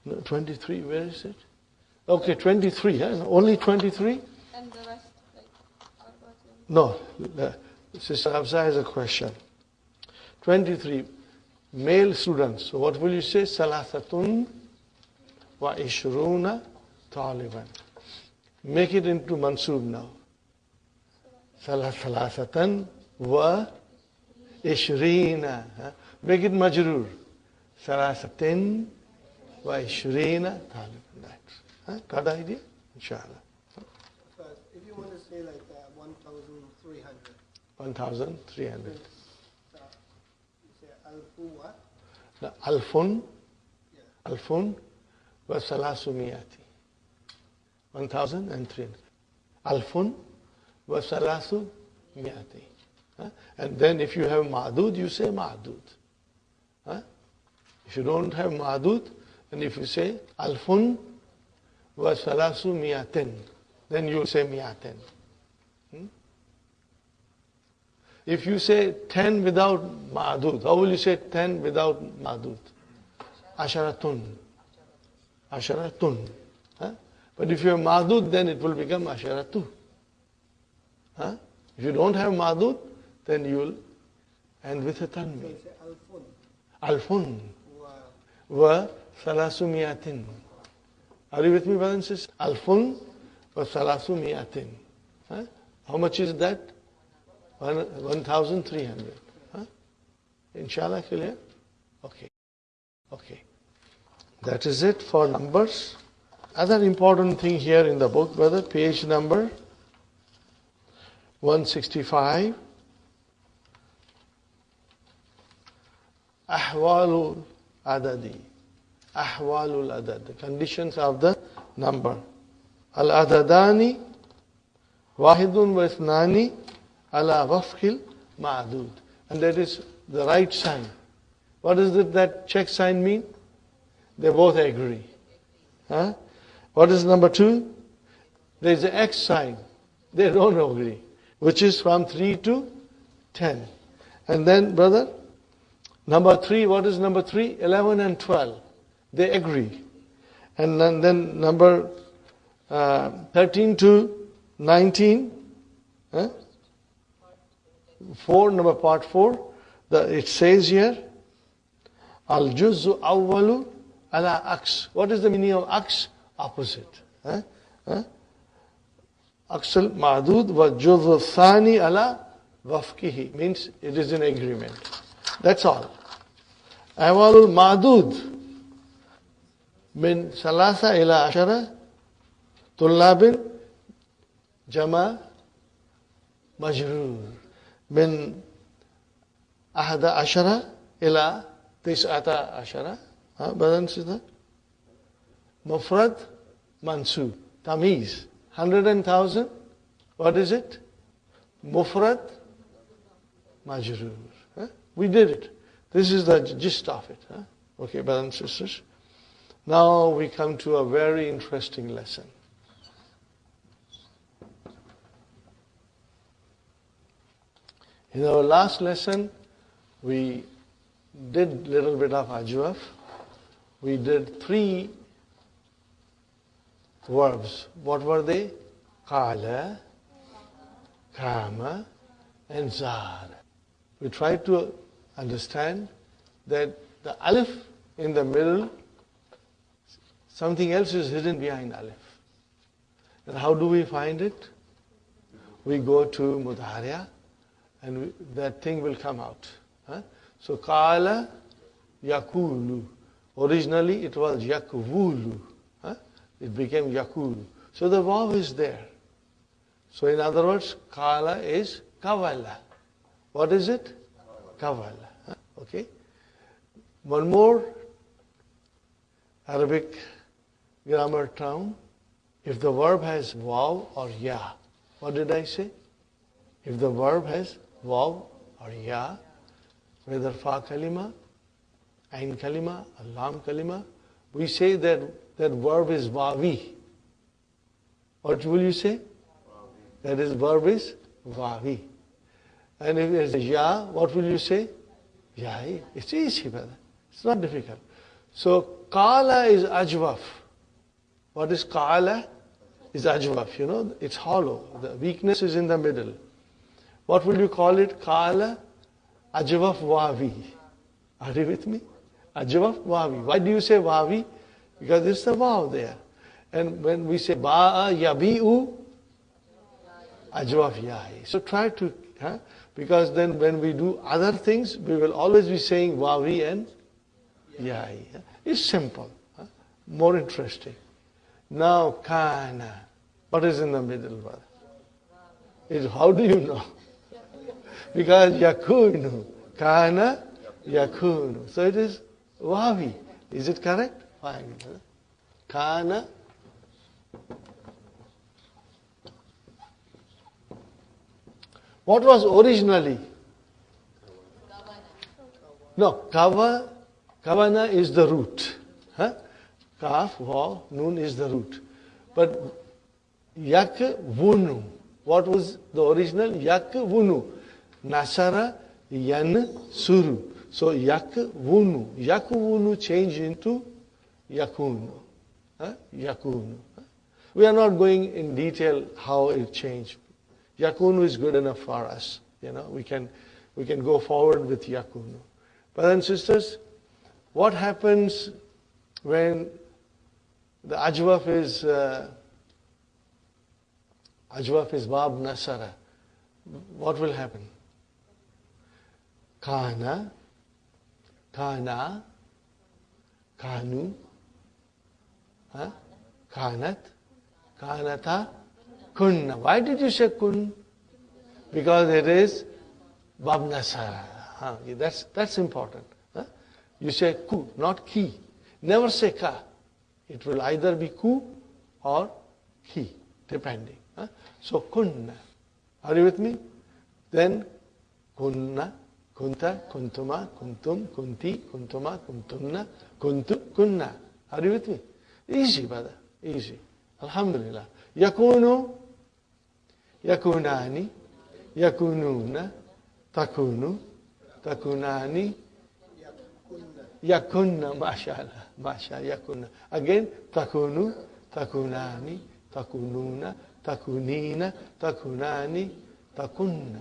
No, 23, where is it? Okay, 23, huh? Only 23? And the rest, what about you? No, Sister Hafsa has a question. 23, male students. So what will you say? Salasatun wa ishruna taliban. Make it into mansub now. Salasatan wa ishrina. Make it majrur. Salasatin wa ishrina taliban. Got the idea? Inshallah. If you want to say like 1,300. 1,300. You say alfu what? No, alfun. Yeah. Alfun wa salasumiyati. 1,300. Alfun wa salasumiyati. And then if you have ma'dud, you say ma'dud. If you don't have ma'dud, and if you say alfun wa salasumiyatin, then you say miyatin. If you say 10 without ma'dud, how will you say 10 without ma'dud? Asharatun. Asharatun. But if you have ma'dud, then it will become asharatu. If you don't have ma'dud, then you will end with a So tanmi. you say alfun. Alfun Wa wa salasumiyatin. Are you with me, brothers and sisters? Alfun wa salasumiyatin. How much is that? 1,300. Huh? Inshallah, clear? Okay. Okay. That is it for numbers. Other important thing here in the book, brother, page number 165. Ahwalul adadi. Ahwalul adad. The conditions of the number. Al-adadani wahidun wa ithnani ala wafqil ma'dud. And that is the right sign. What does that check sign mean? They both agree. Huh? What is number 2? There is an X sign. They don't agree. Which is from 3 to 10. And then, brother, number 3, what is number 3? 11 and 12. They agree. And then number 13 to 19. Huh? 4, number part 4. It says here, Al-Juzzu awwalu ala aks. What is the meaning of aks? Opposite. Aks al-ma'dud wa juzzu thani ala wafkihi. Means it is in agreement. That's all. Awwalul ma'dud min salasa ila ashara tullabin jama majrur. Min ahada ashara ila tis'ata ashara. Brother and sister? Mufrad mansub. Tamiz. 100,000. What is it? Mufrad majrur. We did it. This is the gist of it. Okay, brothers and sisters. Now we come to a very interesting lesson. In our last lesson, we did a little bit of ajwaf. We did 3 verbs. What were they? Qala, kama, and zar. We tried to understand that the alif in the middle, something else is hidden behind alif. And how do we find it? We go to mudhariya and that thing will come out. So qala yakulu. Originally it was yakvulu. It became yakulu. So the vav is there. So in other words, qala is kavala. What is it? Kavala. Okay. One more Arabic grammar term. If the verb has vav or ya. What did I say? If the verb has vav or ya, whether fa kalima, ain kalima, lam kalima, we say that verb is vavi. What will you say? That is verb is vavi. And if it is ya, what will you say? Yai. It's easy, brother. It's not difficult. So qala is ajwaf. What is qala? Is ajwaf. You know, it's hollow. The weakness is in the middle. What will you call it? Qala ajwaf wavi. Are you with me? Ajwaf wavi. Why do you say wavi? Because it's the vav there. And when we say ba'a yabi'u, ajwaf yai. So try to, because then when we do other things, we will always be saying wavi and yai. It's simple. More interesting. Now kana. What is in the middle, brother? How do you know? Because yakunu. Kana yakunu. So it is wavi. Is it correct? Fine. Kana. What was originally? No, kavana is the root. Kaf, vav, nun is the root. But yak vunu. What was the original? Yak vunu. Nasara yan suru. So yak vunu. Yak vunu changed into yakunu. Yakunu. We are not going in detail how it changed. Yakunu is good enough for us. You know, we can go forward with yakunu. Brothers and sisters, what happens when the ajwaf is Ajwaf is Bab Nasara. What will happen? Kana, Kana, Kanu, Kanat, Kanata, Kunna. Why did you say Kun? Because it is Bab Nasara. That's important. You say Ku, not Ki. Never say Ka. It will either be Ku or Ki, depending. So Kunna. Are you with me? Then Kunna, Kunta, Kuntuma, Kuntum, Kunti, Kuntuma, Kuntunna, Kuntu, Kunna. Are you with me? Easy, brother. Easy. Alhamdulillah. Yakunu, Yakunani, Yakununa, Takunu, Takunani, Yakunna, mashallah, mashallah, Yakunna. Again, Takunu, Takunani, Takununa, Takunina, Takunani, Takunna.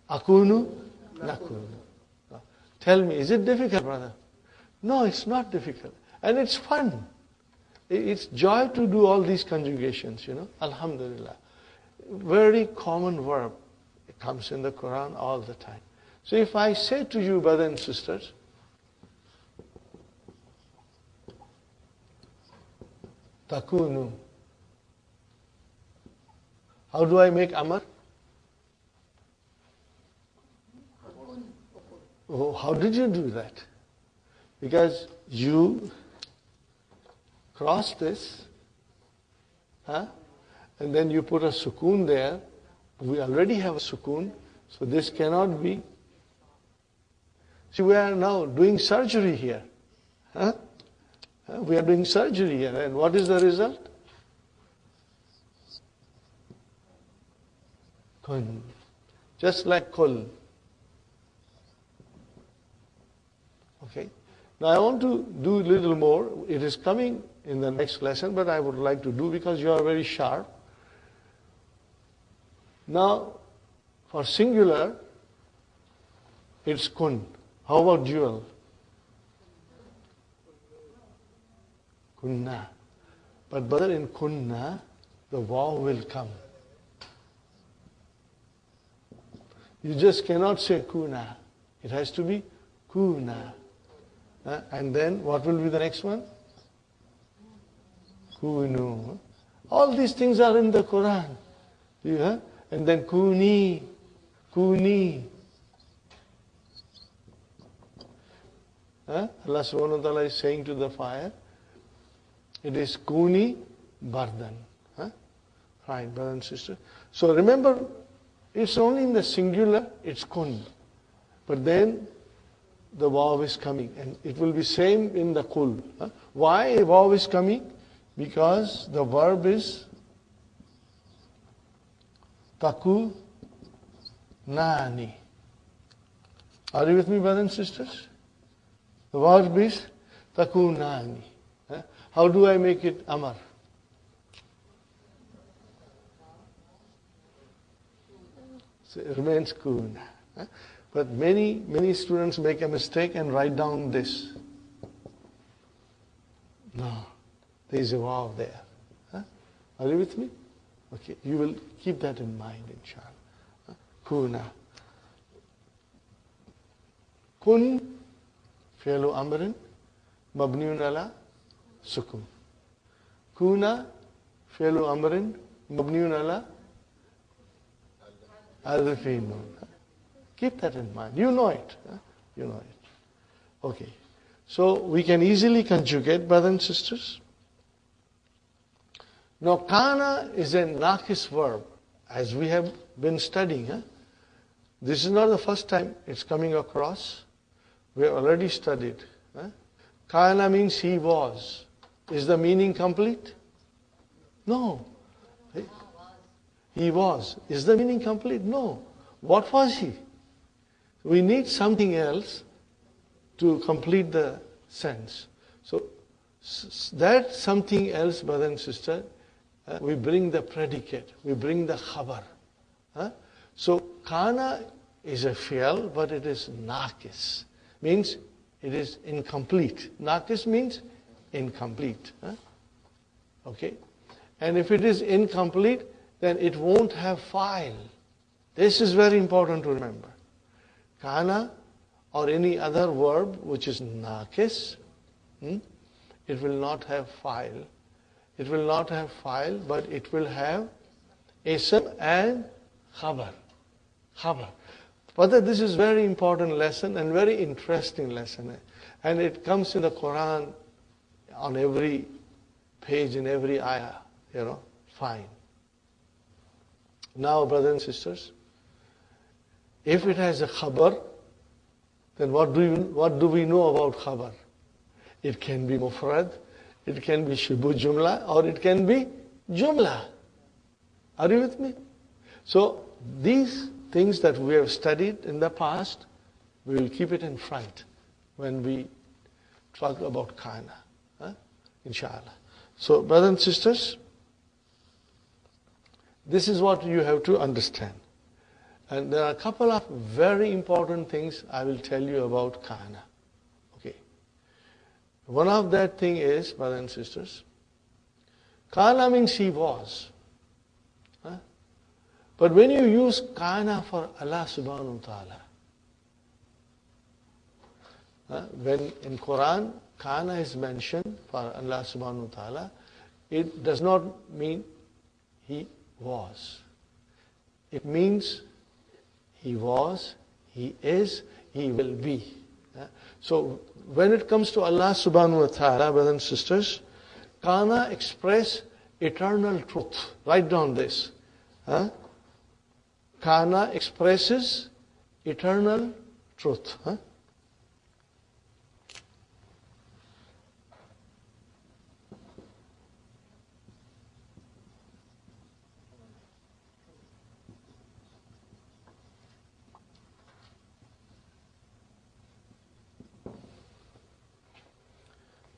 Akunu, Nakunu. Tell me, is it difficult, brother? No, it's not difficult. And it's fun. It's joy to do all these conjugations, Alhamdulillah. Very common verb. It comes in the Quran all the time. So if I say to you, brothers and sisters, Takunu. How do I make Amar? Oh, how did you do that? Because you cross this, and then you put a sukoon there. We already have a sukoon, so this cannot be. See, we are now doing surgery here. We are doing surgery here, and what is the result? Kun. Just like kul. Okay. Now I want to do a little more. It is coming in the next lesson, but I would like to do because you are very sharp. Now, for singular, it's kun. How about dual? Kunna. But brother, in kunna, the vav will come. You just cannot say kuna. It has to be kuna. And then what will be the next one? Kunu. All these things are in the Quran. And then kuni, kuni. Allah subhanahu wa ta'ala is saying to the fire, it is kuni bardan. Fine, brother and sister. So remember, it's only in the singular, it's kun. But then the vav is coming, and it will be same in the kul. Why vav is coming? Because the verb is taku nani. Are you with me, brothers and sisters? The verb is taku nani. How do I make it amar? So it remains kun. But many students make a mistake and write down this. No, there is a vav there. Are you with me? Okay, you will keep that in mind, inshallah. Kuna. Kun, fi'lu amrin, mabniun ala sukun. Kuna, fi'lu amrin, mabniun ala alfi nun. Keep that in mind. You know it. You know it. Okay. So we can easily conjugate, brothers and sisters. Now, kana is a nakis verb, as we have been studying. This is not the first time it's coming across. We have already studied. Kana means he was. Is the meaning complete? No. He was. Is the meaning complete? No. What was he? We need something else to complete the sense. So that something else, brother and sister, we bring the predicate, we bring the khabar. So kana is a fi'l, but it is nakis. Means it is incomplete. Nakis means incomplete. Okay? And if it is incomplete, then it won't have file. This is very important to remember. Kana or any other verb which is naqis, it will not have file. It will not have file, but it will have ism and khabar. Khabar. But this is very important lesson and very interesting lesson. And it comes in the Quran on every page, in every ayah, fine. Now, brothers and sisters, if it has a khabar, then what do we know about khabar? It can be mufrad, it can be shibu jumla, or it can be jumla. Are you with me? So, these things that we have studied in the past, we will keep it in front when we talk about kana, inshallah. So, brothers and sisters, this is what you have to understand. And there are a couple of very important things I will tell you about kana. Okay. One of that thing is, brothers and sisters, kana means he was. But when you use kana for Allah subhanahu wa ta'ala, when in Quran kana is mentioned for Allah subhanahu wa ta'ala, it does not mean he was. It means he was, he is, he will be. So when it comes to Allah subhanahu wa ta'ala, brothers and sisters, kana express eternal truth. Write down this. Kana expresses eternal truth.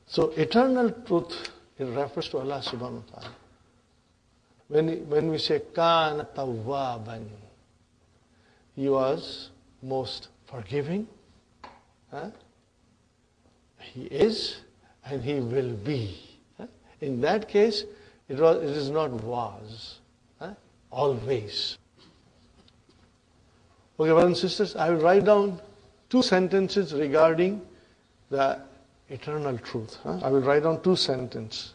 So eternal truth, it refers to Allah subhanahu wa ta'ala. When we say kana tawwaban, he was most forgiving. He is and he will be. In that case, it is not was. Always. Okay, brothers and sisters, I will write down 2 sentences regarding the eternal truth. I will write down 2 sentences.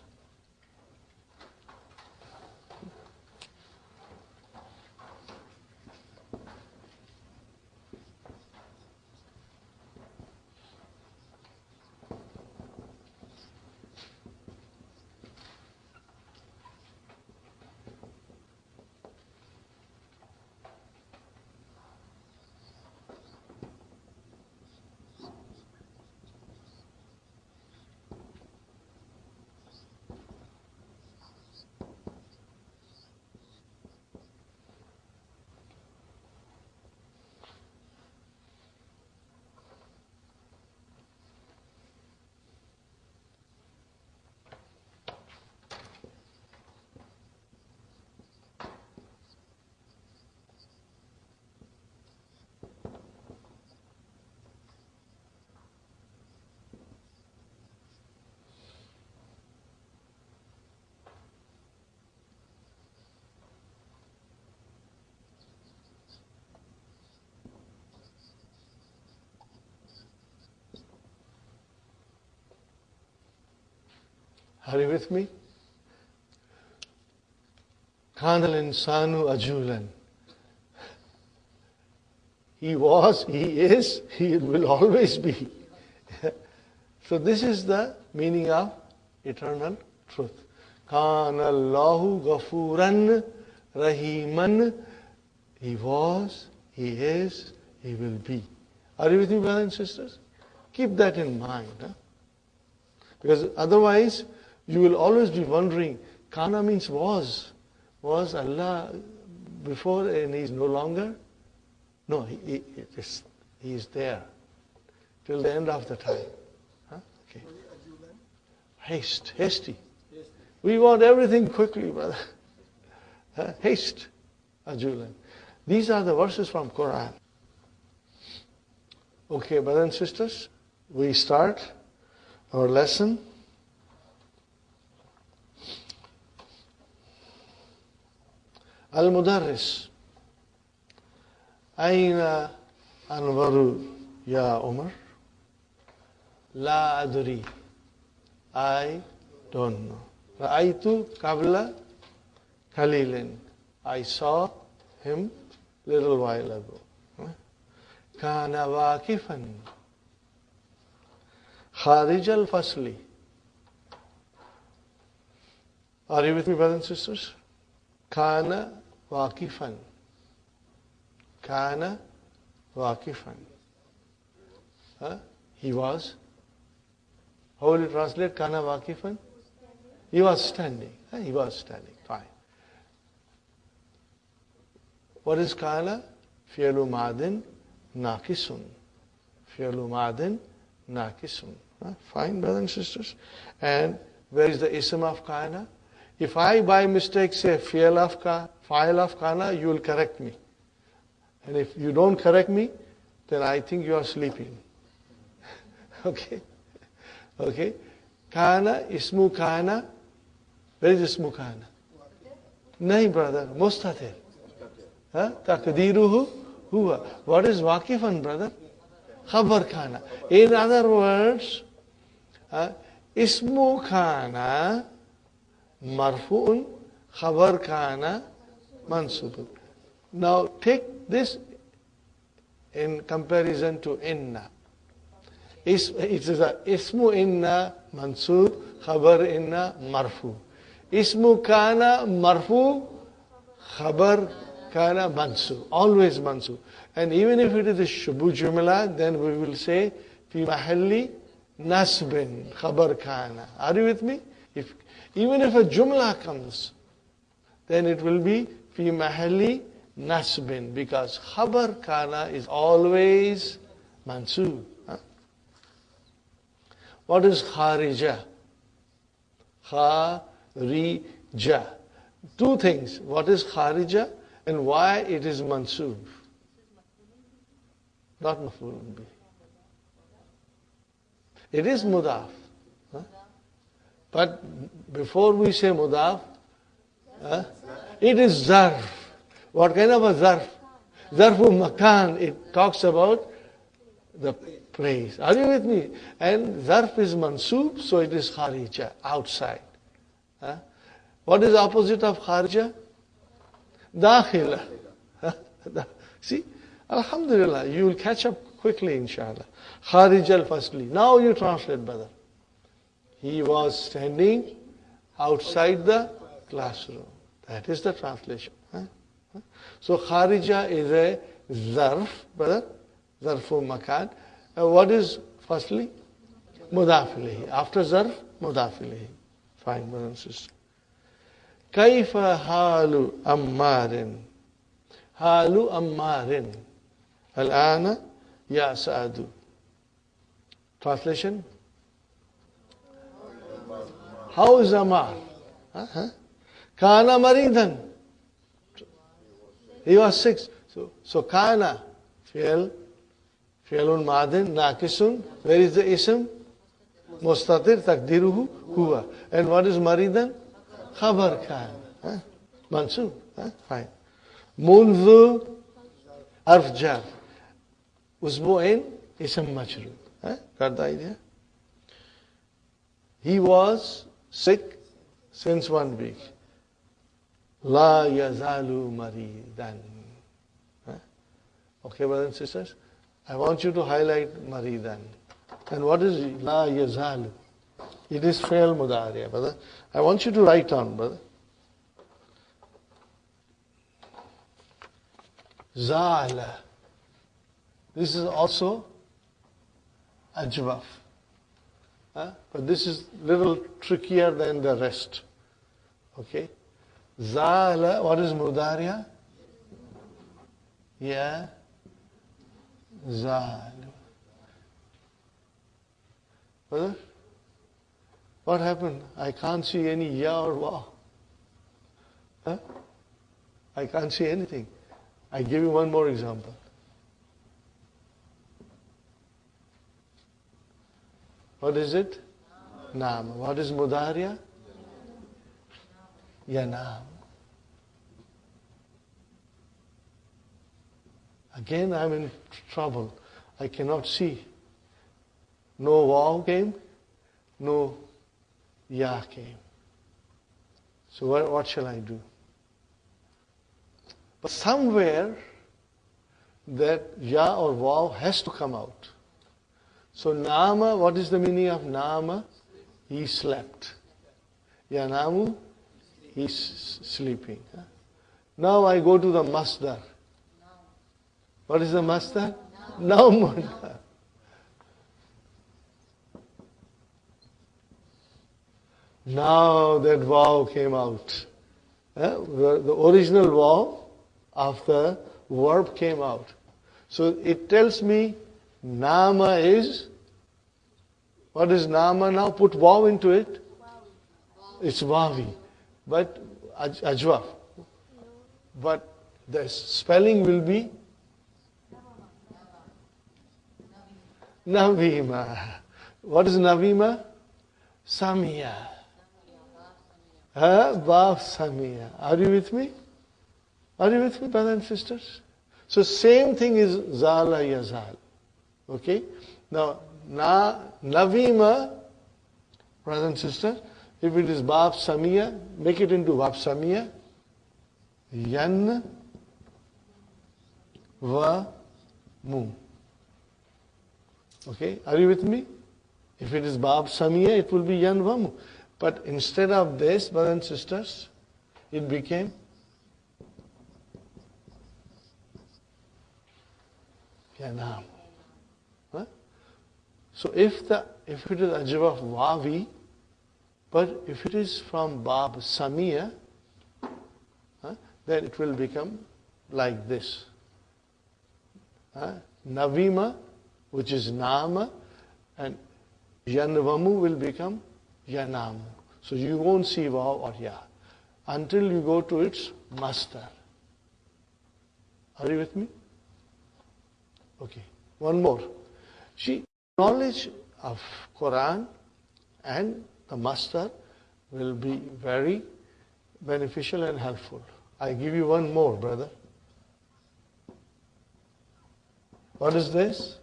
Are you with me? Kana al-insanu ajulan. He was, he is, he will always be. So this is the meaning of eternal truth. Kana Allahu ghafuran rahiman. He was, he is, he will be. Are you with me, brothers and sisters? Keep that in mind. Because otherwise, you will always be wondering, kana means was. Was Allah before and he is no longer? No, he is there till the end of the time. Okay. Hasty. We want everything quickly, brother. Haste, ajulan. These are the verses from Quran. Okay, brothers and sisters, we start our lesson. Al-Mudarris. Aina Anwaru ya Umar? La adri. I don't know. Ra'aytu qabla qalilin. I saw him little while ago. Kana waqifan. Kharij al-fasli. Are you with me, brothers and sisters? Kana waqifan. Kana waqifan. He was. How will you translate kana waqifan? He was standing. He was standing. Fine. What is kana? Fi'lu madin naqisun. Fi'lu madin naqisun. Fine, brothers and sisters. And where is the ism of kana? If I by mistake say fa'il of kana, you will correct me. And if you don't correct me, then I think you are sleeping. Okay? Okay? Kana, ismu kana. Where is ismu kana? Nahi, brother. Mustatir. Taqdiruhu huwa. What is waqifan, brother? Khabar kana. In other words, ismu kana marfu'un, khabar kana mansubun. Now take this in comparison to inna. It is a ismu inna mansub, khabar inna marfu. Ismu kana marfu, khabar kana mansub. Always mansub. And even if it is a shubu jumla, then we will say fi mahalli nasbin, khabar kana. Are you with me? Even if a jumla comes, then it will be fi mahalli nasbin, because khabar kana is always mansub. What is kharija? Kharija. Two things. What is kharija and why it is mansub? Not maf'ulun bih. It is mudaf. But before we say mudaf, it is zarf. What kind of a zarf? Zarfu makan. It talks about the place. Are you with me? And zarf is mansub, so it is kharija, outside. What is the opposite of kharija? Dakhila. See? Alhamdulillah, you will catch up quickly, inshallah. Kharij al-fasli. Now you translate, brother. He was standing outside the classroom. That is the translation. So kharija is a zarf, brother. Zarfu makan. What is firstly? Mudaf ilayhi. After zarf, mudaf ilayhi. Fine, brother and sister. Kaifa halu ammarin. Halu ammarin. Al-ana ya sa'adu. Translation? How is Ammar? Kana maridan. He was sick. So kana, fi'lun madin, naqisun. Where is the ism? Mustatir, taqdiruhu, huwa. And what is maridan? Khabar kana. Mansub. Fine. Munzu arfjar. Usbu'in, ism majrur. Got the idea? He was sick since 1 week. La yazalu maridan. Okay, brothers and sisters? I want you to highlight maridan. And what is la yazalu? It is fi'l mudari', brother. I want you to write down, brother. Zala. This is also ajwaf. But this is little trickier than the rest. Okay? Zala, what is mudariya? Ya zalu. Brother? What happened? I can't see any ya or wa. I can't see anything. I give you one more example. What is it? Naam. What is mudariya? Yanam. Again I'm in trouble. I cannot see. No waw came, no ya came. So what shall I do? But somewhere that ya or waw has to come out. So nama, what is the meaning of nama? He slept. Yanamu, he's sleeping. Now I go to the masdar. What is the masdar? Naumun. Now that waw came out. The original waw of the verb came out. So it tells me nama is, what is nama now? Put waw into it. It's wawi. But ajwaf. But the spelling will be Navima. What is Navima? Samia. Bab Samia. Are you with me? Are you with me, brothers and sisters? So same thing is Zala Yazal. Okay? Now, Navima, brothers and sisters, if it is Bab Samia, make it into Bab Samia. Yan Va Mu. Okay? Are you with me? If it is Bab Samia, it will be Yan Va Mu. But instead of this, brothers and sisters, it became Yanam. Huh? So if it is Ajwa of Wavi, but if it is from Bab Samia, then it will become like this. Navima, which is Nama, and Yanvamu will become Yanamu. So you won't see Vav or Ya until you go to its master. Are you with me? Okay. One more. See, knowledge of Quran and the master will be very beneficial and helpful. I give you one more, brother. What is this?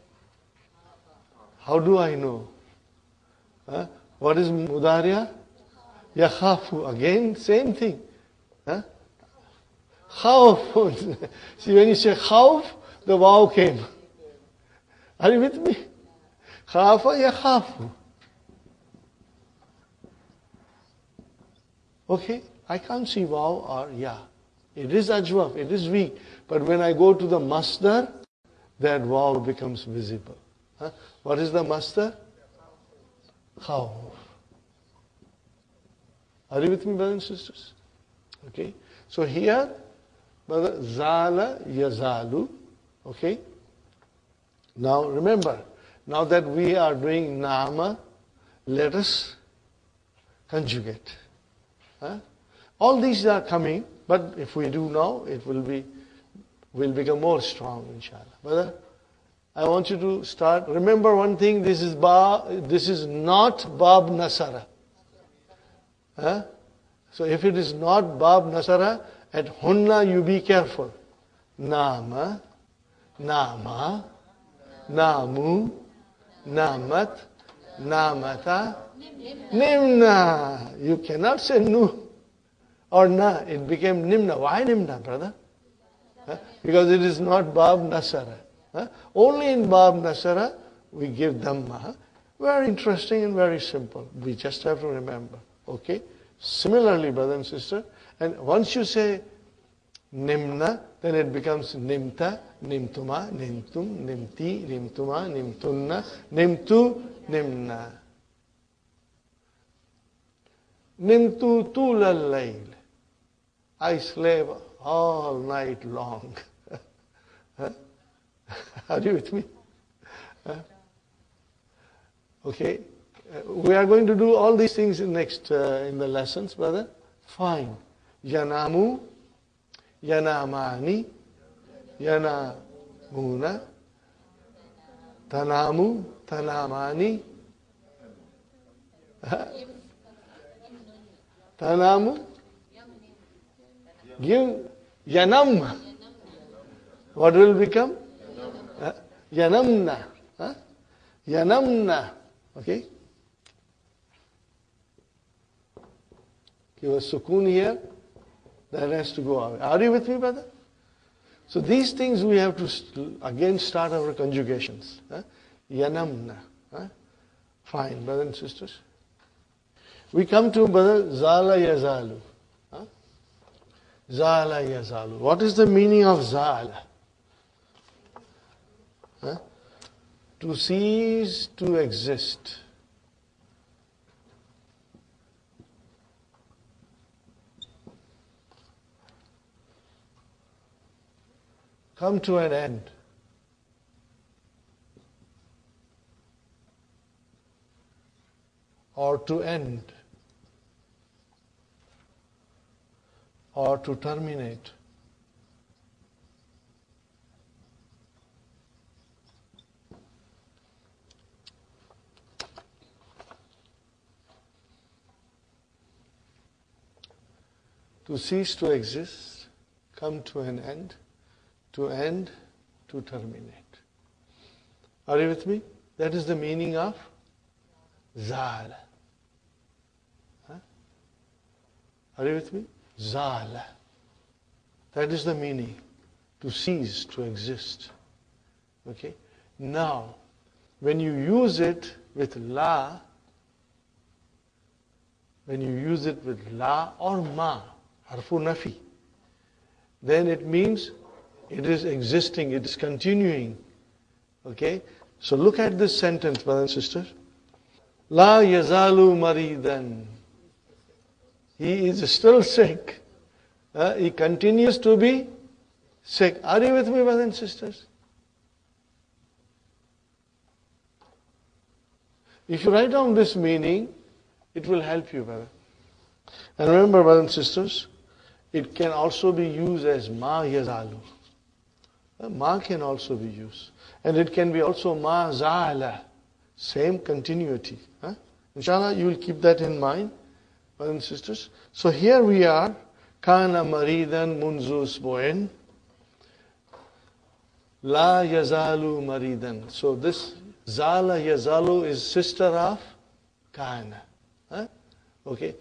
How do I know? What is Mudariya? Yakhafu. Again, same thing. Khawf. See, when you say khawf, the waw came. Are you with me? Khafa yakhafu. Okay, I can't see waw or ya. It is ajwaf, it is weak. But when I go to the masdar, that waw becomes visible. What is the masdar? Khawf. Are you with me, brothers and sisters? Okay. So here, brother, Zala Yazalu. Okay. Now remember, now that we are doing Nama, let us conjugate. All these are coming, but if we do now, it will become more strong, inshallah. Brother, I want you to start. Remember one thing, this is not Bab Nasara. So if it is not Bab Nasara, at Hunna you be careful. Nama, Nama, Namu, Namat, Namata, Nimna. You cannot say Nu or Na. It became Nimna. Why Nimna, brother? Because it is not Bab Nasara. Only in Bab Nasara we give Dhamma. Very interesting and very simple. We just have to remember. Okay? Similarly, brother and sister, and once you say Nimna, then it becomes Nimta, Nimtuma, Nimtum, Nimti, Nimtuma, Nimtunna, Nimtu, Nimna. Nimtu tulal layl. I sleep all night long. Are you with me? Okay. We are going to do all these things in the lessons, brother. Fine. Yanamu, Yanamani, Yanamuna, Tanamu, Tanamani, Tanamu, Yanam. What will become? Yanamna. Yanamna. Okay? Give a sukoon here. That has to go away. Are you with me, brother? So these things we have to again start our conjugations. Yanamna. Fine, brothers and sisters. We come to brother Zala Yazalu. Zala Yazalu. What is the meaning of Zala? To cease to exist. Come to an end. Or to end. Or to terminate. To cease to exist, come to an end, to terminate. Are you with me? That is the meaning of Zala. Are you with me? Zala. That is the meaning. To cease to exist. Okay? Now, when you use it with la, or ma, harfu nafi, then it means it is existing, it is continuing. Okay? So look at this sentence, brothers and sisters. La yazalu maridan. He is still sick. He continues to be sick. Are you with me, brothers and sisters? If you write down this meaning, it will help you, brother. And remember, brothers and sisters, it can also be used as ma yazalu. Ma can also be used. And it can be also ma zala. Same continuity. Inshallah, you will keep that in mind, brothers and sisters. So here we are. Kana maridan munzu usbu'in. La yazalu maridan. So this zala yazalu is sister of kana. Okay.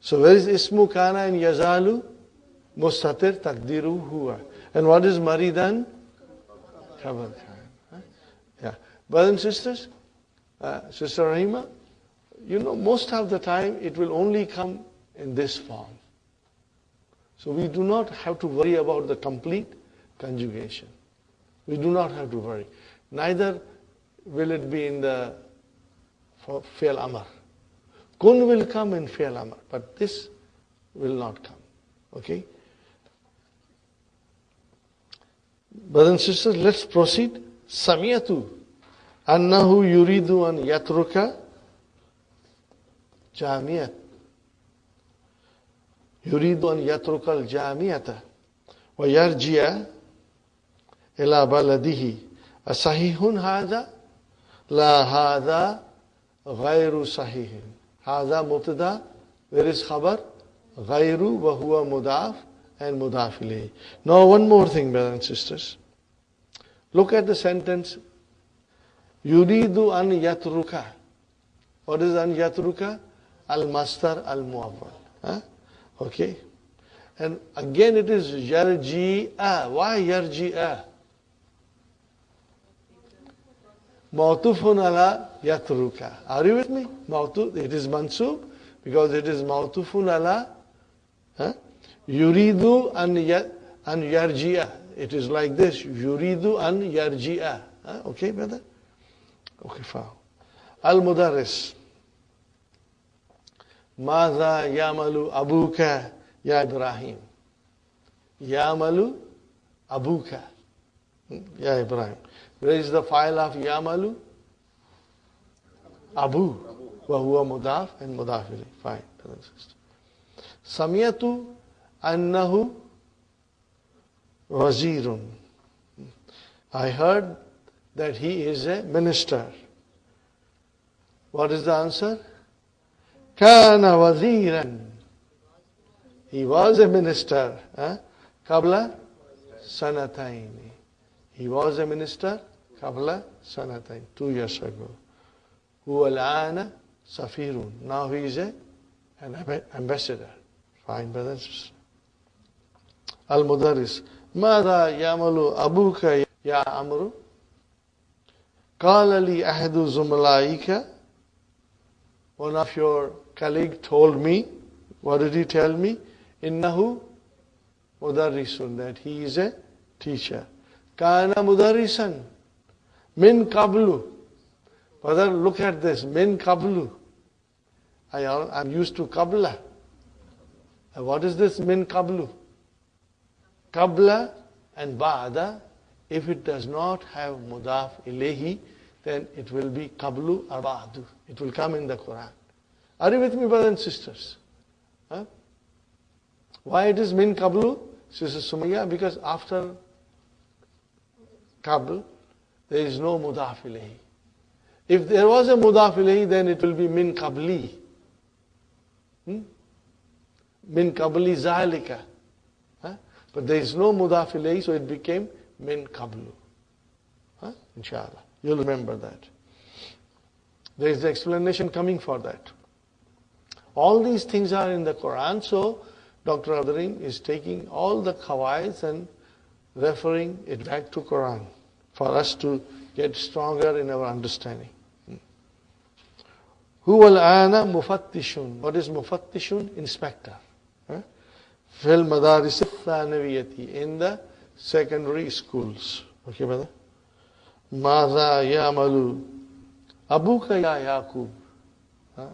So where is ismu kana and yazalu? Mustatir takdiru huwa. And what is maridan? Khabar kana. Yeah. Brothers and sisters, Sister Rahima, you know, most of the time it will only come in this form. So we do not have to worry about the complete conjugation. We do not have to worry. Neither will it be in the fi'l amr. Kun will come in fi'l amr, but this will not come. Okay? Brothers and sisters, let's proceed. Samiyatu annahu yuridu an yatruka jamiyat. يريد أن يترك الجامعة ويرجع إلى بلده أصحيح هذا؟ لا هذا غير صحيح. هذا مبتدا. Where is خبر? غير وهو مضاف and مضاف إليه. Now one more thing, brothers and sisters. Look at the sentence. يريد أن يترك. What is أن يترك? المصدر المؤول. Okay. And again it is yarji'a. Why yarji'a? Mawtufun ala yatruka. Are you with me? Mawtuf, it is mansub because it is mawtufun ala yuridu an yarji'a. It is like this. Yuridu an yarji'a. Okay, brother? Okay, fine. Al-Mudarris. Mada yamalu abuka ya Ibrahim. Yamalu abuka ya Ibrahim. Where is the file of yamalu? Abu. Wa huwa mudaf and mudaf ilayh. Fine. Samiyatu annahu wazirun. I heard that he is a minister. What is the answer? Kana waziran. He was a minister. Qabla sanataini. He was a minister qabla sanatain, 2 years ago. Huwa al-ana safirun. Now he is an ambassador. Fine, brothers. Al-Mudarris. Mada yamalu abuka ya amru? Qala li ahadu zumalaika. One of your colleague told me. What did he tell me? Innahu mudarrisun. That he is a teacher. Kana mudarrisan. Min qablu. Brother, look at this. Min qablu. I'm used to qabla. What is this min qablu? Qabla and ba'da, if it does not have mudaf ilayhi, then it will be qablu or ba'du. It will come in the Quran. Are you with me, brothers and sisters? Huh? Why it is min qablu, Sister Sumaya? Because after qabl, there is no mudaf ilayhi. If there was a mudaf ilayhi, then it will be min qabli. Min qabli zalika. But there is no mudaf ilayhi, so it became min qablu. Inshallah. You'll remember that. There is the explanation coming for that. All these things are in the Quran, so Dr. Adrin is taking all the qawaids and referring it back to Quran for us to get stronger in our understanding. Huwa al-ana mufattishun. What is mufattishun? Inspector. Fil madaris al-thanawiyati. In the secondary schools. Okay, brother? Madha ya'malu abuka ya Yaqub.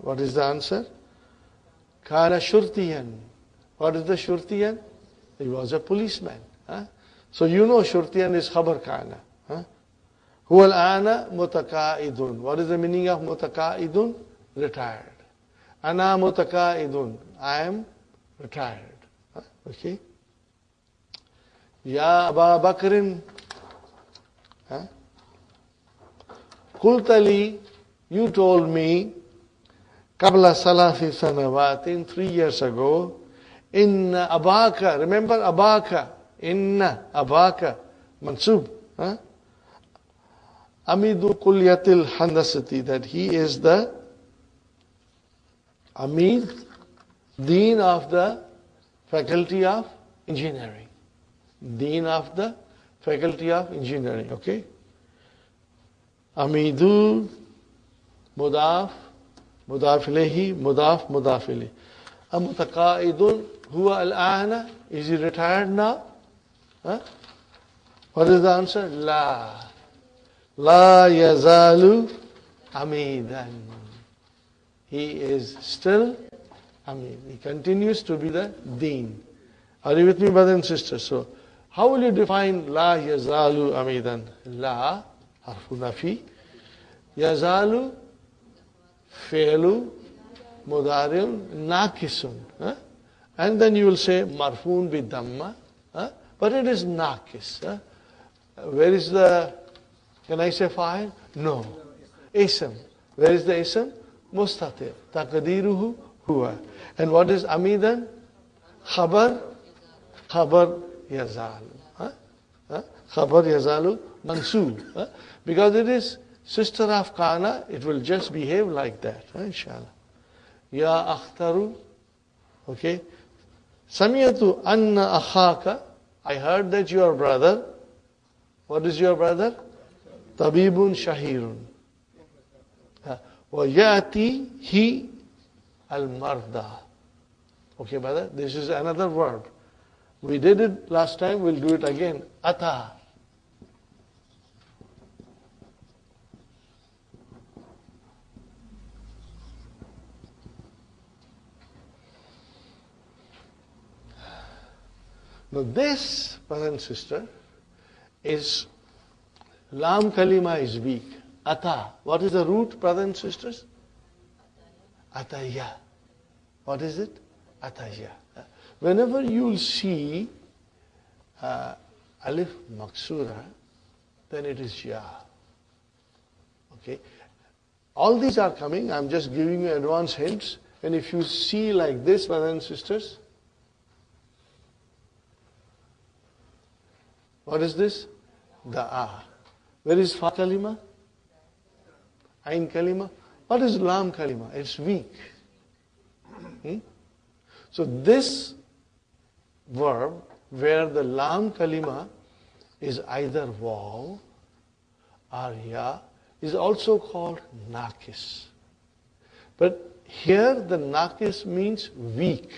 What is the answer? Kana shurtiyan. What is the shurtiyan? He was a policeman. So you know shurtiyan is khabar kana. Huwa al-ana mutaqa'idun. What is the meaning of mutaqa'idun? Retired. Ana mutaqa'idun. I am retired. Okay. Ya Aba Bakrin. Qultali, you told me, qabla salafi sanawatin, 3 years ago, inna abaka, remember abaka, inna abaka, mansub, amidu kulliyatil handasati, that he is the amid, dean of the faculty of engineering. Dean of the faculty of engineering, okay? Amidu, mudaf, mudaf ilayhi, mudaf, mudaf ilayhi. Amutaqa'idun, huwa al-ana, is he retired now? What is the answer? La. La yazalu amidan. He is still amid. He continues to be the deen. Are you with me, brothers and sisters? So, how will you define la yazalu amidan? La, harfu nafi. Yazalu, fe'lu, mudariun, nakisun. And then you will say marfoon bi dhamma. But it is nakis. Where is the, can I say fa'il? No. Ism. Where is the ism? Mustatir. Taqdiruhu huwa. And what is amidan? Khabar. Khabar yazalu. Khabar yazalu mansoob. Because it is sister of kana, it will just behave like that. Inshallah. Ya akhtaru. Okay. Samiyatu anna akhaka. I heard that your brother. What is your brother? Tabibun shahirun. Wa yati hi al-marda. Okay, brother? This is another verb. We did it last time, we'll do it again. Ata. Now this, brother and sister, is lam kalima is weak. Ata. What is the root, brother and sisters? Ataya. What is it? Ataya. Whenever you'll see alif maksura, then it is ya. Okay. All these are coming. I'm just giving you advance hints. And if you see like this, brothers and sisters, what is this? the A. Where is Fa kalima? Ain kalima? What is Lam kalima? It's weak. So this verb where the Lam kalima is either Waw or Ya is also called Nakis. But here the Nakis means weak.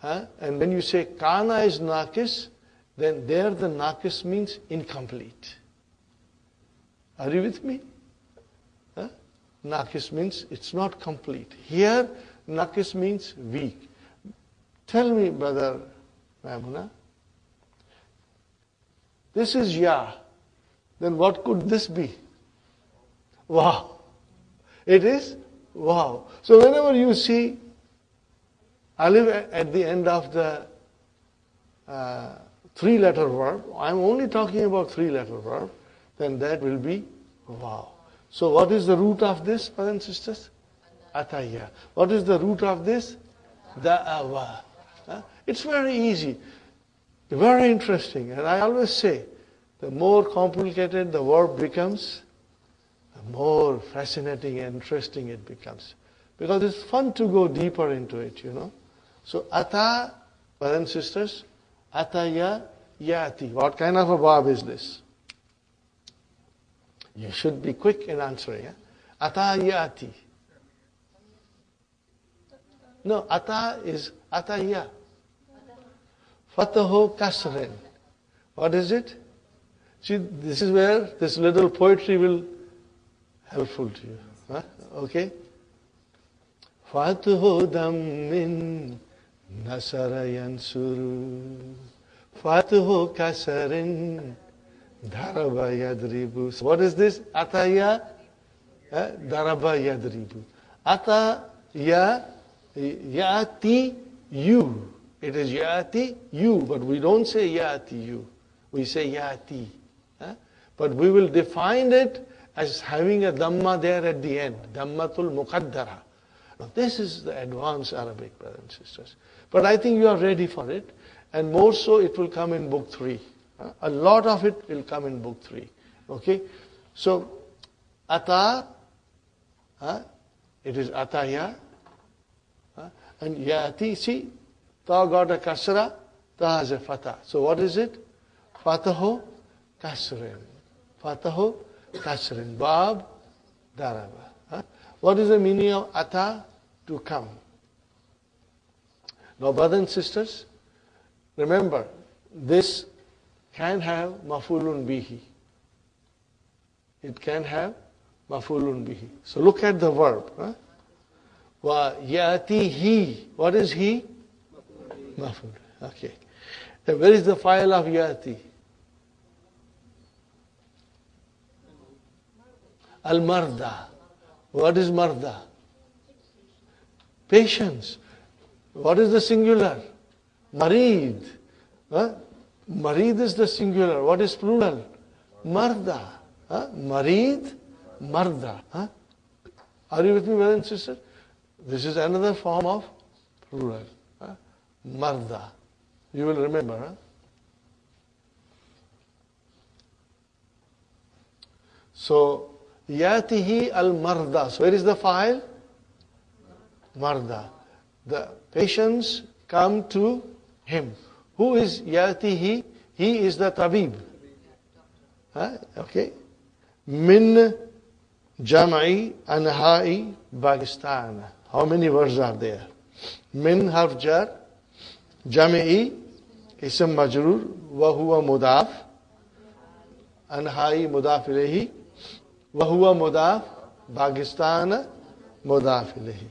And when you say Kana is Nakis, then there the Nakis means incomplete. Are you with me? Nakis means it's not complete. Here, Nakis means weak. Tell me, brother Maimuna, this is Ya. Then what could this be? Wow. It is wow. So whenever you see alif at the end of the three-letter verb, I'm only talking about three-letter verb, then that will be wow. So what is the root of this, brothers and sisters? Ataya. What is the root of this? Da'awa. It's very easy, very interesting. And I always say, the more complicated the verb becomes, the more fascinating and interesting it becomes. Because it's fun to go deeper into it, you know. So ata, brothers and sisters, ataya yati. What kind of a verb is this? You should be quick in answering. Ata yati. No, ata is ataya. Fatahu kasrin. What is it? See, this is where this little poetry will helpful to you. Okay? Fatahu dammin nasara yansuru. Fatahu kasrin daraba yadribu. So what is this? Ataya daraba yadribu. Ataya yati you. It is yati you, but we don't say yati you. We say yati. But we will define it as having a dhamma there at the end. Dhammatul muqaddara. Now this is the advanced Arabic, brothers and sisters. But I think you are ready for it. And more so it will come in book 3. A lot of it will come in book 3. Okay? So, ata, it is ataya. And yati, see, ta got a kasra, ta has a fatah. So what is it? Fatahu kasrin. Fatahu kasrin. Bab daraba. What is the meaning of ata? To come. Now, brothers and sisters, remember, this can have mafulun bihi. It can have mafulun bihi. So look at the verb. Wa yatihi. What is he? Maful. Okay. Then where is the file of yati? Al-marda. What is marda? Patience. What is the singular? Marid. Marid is the singular. What is plural? Marda. Marid, marda. Are you with me, brothers and sisters? This is another form of plural. Marda. You will remember. So, yatihi al-marda. So where is the file? Marda. The patients come to him. Who is yatihi? He is the tabib. Okay. Min jam'i anha'i Pakistan. How many words are there? Min harf jar, jam'i ism majrur, wa huwa mudaf, anha'i mudaf ilayhi, wa huwa mudaf, Pakistan mudaf ilayhi.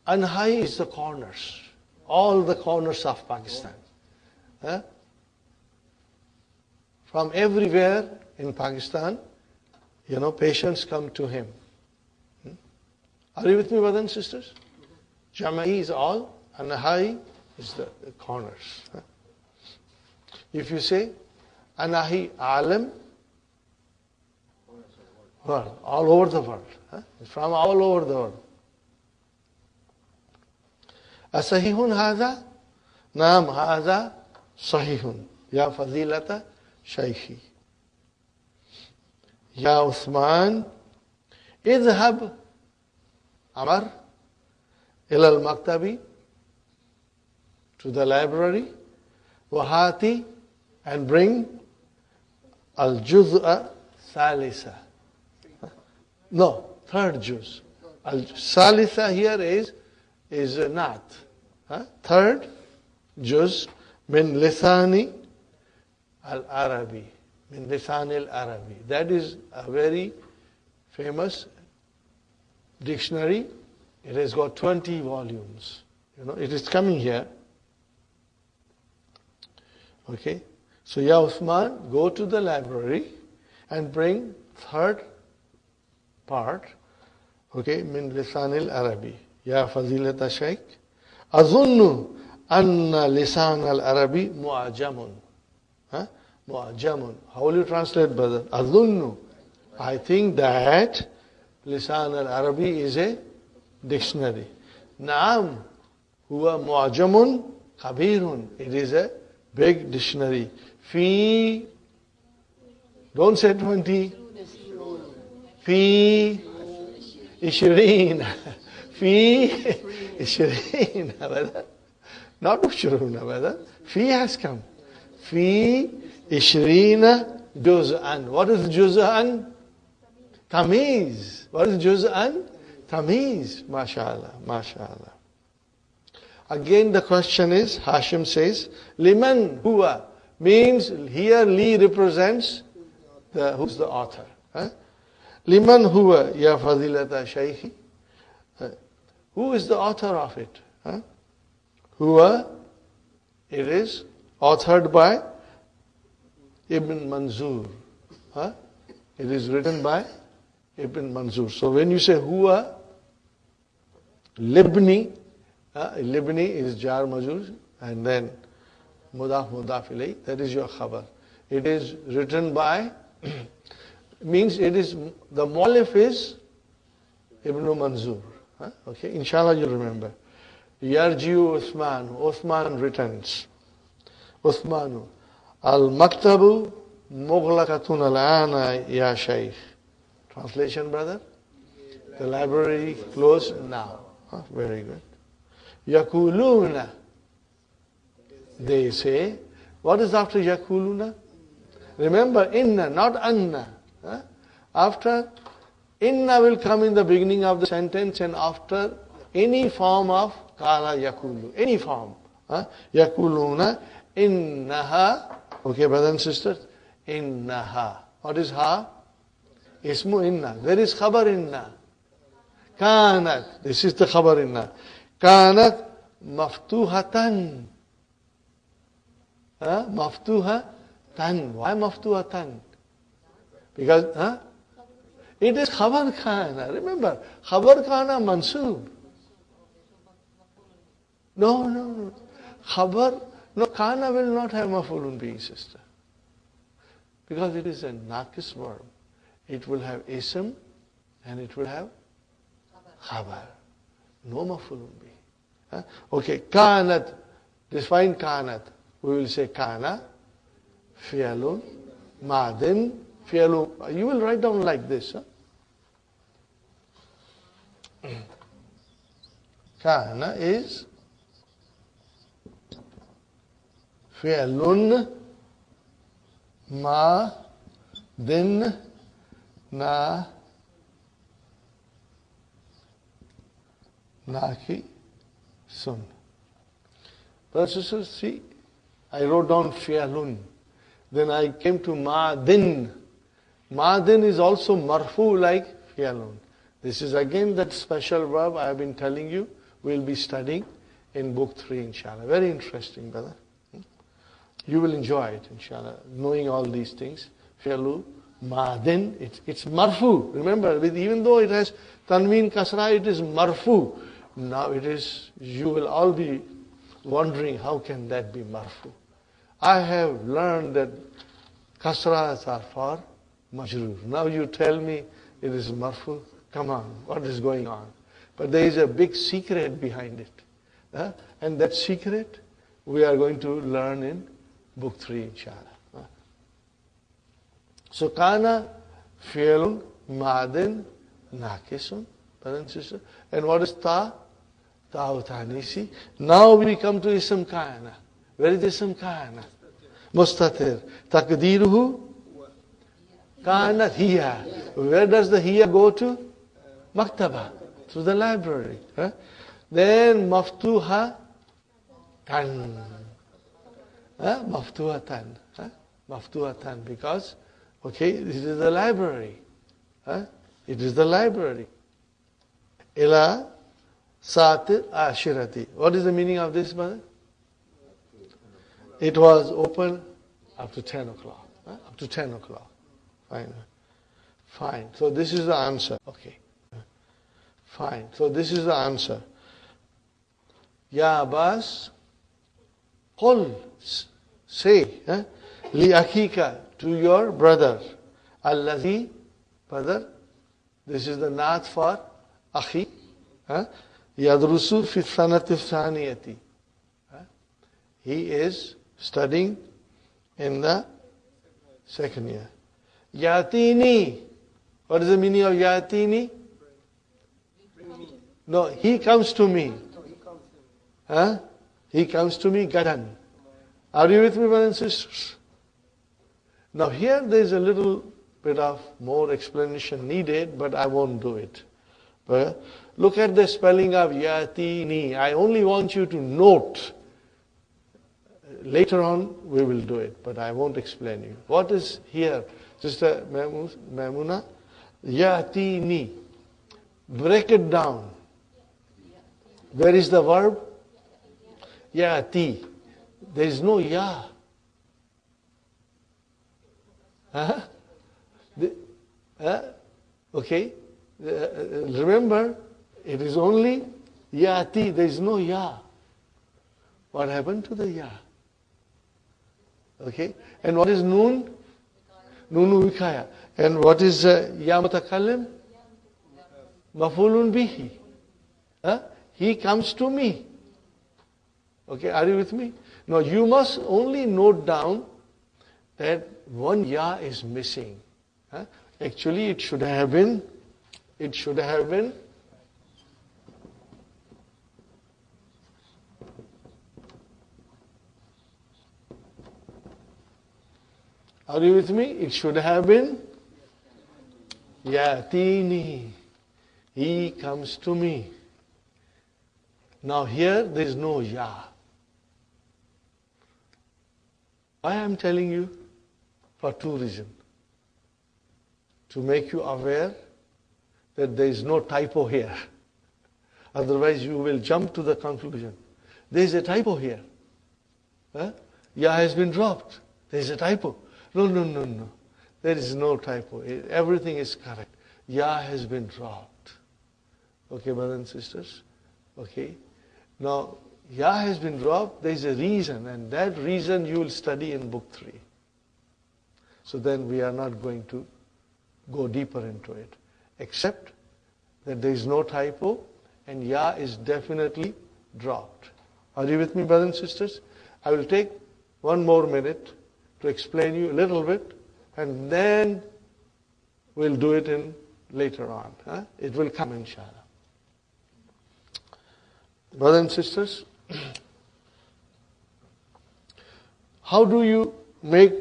Anhai is the corners, all the corners of Pakistan. From everywhere in Pakistan, patients come to him. Are you with me, brothers and sisters? Jama'i is all, Anahai is the corners. If you say, Anahi alam, world, all over the world. From all over the world. Asahihun hadha? Naam hadha sahihun. Ya fadilata shaykhi. Ya Uthman, idhab, Amar, ila al-maktabi, to the library, wahati, and bring al-juz'a thalitha. No, third juz. Al-thalitha here is not. Third juz min lisani al-Arabi. Min lisan al-Arabi. That is a very famous dictionary. It has got 20 volumes. It is coming here. Okay. So, Ya Uthman, go to the library and bring third part. Okay. Min lisan al-Arabi. Ya Fazilata Shaykh. Azunnu anna lisan al-Arabi mu'ajamun. Mu'ajamun. How will you translate, brother? Azunnu. I think that lisan al-Arabi is a dictionary. Naam. Huwa mu'ajamun kabirun. It is a big dictionary. Fi. Don't say 20. Fi. Ishrin. Fi. Ishrin. Not Ushruna, brother. Fi has come. Fi. Ishrina juz'an. What is juz'an? Tamiz. What is juz'an? Tamiz. MashaAllah. MashaAllah. Again the question is, Hashim says, Liman huwa means here li represents who's the author. Liman huwa ya fadilata shaykhi. Who is the author of it? Huwa, it is authored by Ibn Manzur. It is written by Ibn Manzur. So when you say huwa, Libni, Libni is jar majur, and then mudaf ilay, that is your khabar. It is written by, means it is, the muallif is Ibn Manzur. Okay, inshallah you remember. Yarjiu Uthman, Uthman returns. Uthmanu. Al-maktabu mughlaqatun al-ana ya shaykh. Translation, brother? The library closed now. Very good. Yakuluna. They say. What is after yakuluna? Remember, inna, not anna. After, inna will come in the beginning of the sentence and after any form of kala yakulu. Any form. Yakuluna. Innaha. Okay, brothers and sisters. Innaha. What is ha? Ismu inna. Where is khabar inna? Kanat. This is the khabar inna. Kanat maftuhatan. Maftuhatan. Why maftuhatan? Because it is khabar kana. Remember, khabar kana mansub. No. Khabar, no, kana will not have maf'ulun bihi, sister. Because it is a naqis verb. It will have ism and it will have khabar. No maf'ulun bihi. Okay, kanat. Define kanat. We will say kana, fi'alun, madin, fi'alun. You will write down like this. Kana is fi'alun, ma, din, na, naki, sun. Brothers and sisters, see, I wrote down fi'alun. Then I came to ma-din. Ma-din is also marfu like fi'alun. This is again that special verb I have been telling you. We'll be studying in book 3, inshallah. Very interesting, brother. You will enjoy it, inshallah, knowing all these things. Fi'alu, ma-din, it's marfu. Remember, even though it has tanween kasra, it is marfu. Now it is, you will all be wondering, how can that be marfu? I have learned that kasras are for majroor. Now you tell me it is marfu. Come on, what is going on? But there is a big secret behind it. And that secret we are going to learn in book 3, inshallah. So kana Fi'lun madin naqisun. Brother and sister. And what is ta? Ta'u ta'nisi. Now we come to ism kana. Where is ism kana? Mustatir. Takdiruhu? Kana hiya. Where does the hiya go to? Maktaba. To the library. Huh? Then maftuha tan. Maftuha tan. Maftuha tan. Because, okay, this is the library. It is the library. Ila Satir Ashirati. What is the meaning of this, brother? It was open up to 10 o'clock. Up to 10 o'clock. Fine. Fine. So this is the answer. Okay. Fine. So this is the answer. Ya Abbas, Qul, say, Li Akika, to your brother. Allazi, brother. This is the naat for Akhi. Yadrusu fi sanati thaniyati. He is studying in the second year. Yatini. What is the meaning of Yatini? No, he comes to me. He comes to me, Gadan. Are you with me, brothers and sisters? Now here there is a little bit of more explanation needed, but I won't do it. But look at the spelling of Yatini. I only want you to note. Later on we will do it, but I won't explain you. What is here? Sister Maimuna? Yatini. Break it down. Where is the verb? Yati. There is no ya. Okay. Remember, it is only yati. There is no ya. What happened to the ya? Okay. And what is noon? Nunu vikaya. And what is ya mutakallim? Mafulun bihi. He comes to me. Okay, are you with me? Now you must only note down that one ya is missing. Actually it should have been, are you with me? It should have been Yatini. He comes to me. Now here there is no ya. Why I am telling you? For two reasons. To make you aware that there is no typo here. Otherwise you will jump to the conclusion. There is a typo here. Ya has been dropped. There is a typo. No. There is no typo. Everything is correct. Ya has been dropped. Okay, brothers and sisters? Okay. Now, ya has been dropped. There is a reason, and that reason you will study in book 3. So then we are not going to go deeper into it. Except that there is no typo, and ya is definitely dropped. Are you with me, brothers and sisters? I will take 1 more minute to explain you a little bit, and then we'll do it in later on. It will come, inshallah. Brothers and sisters, how do you make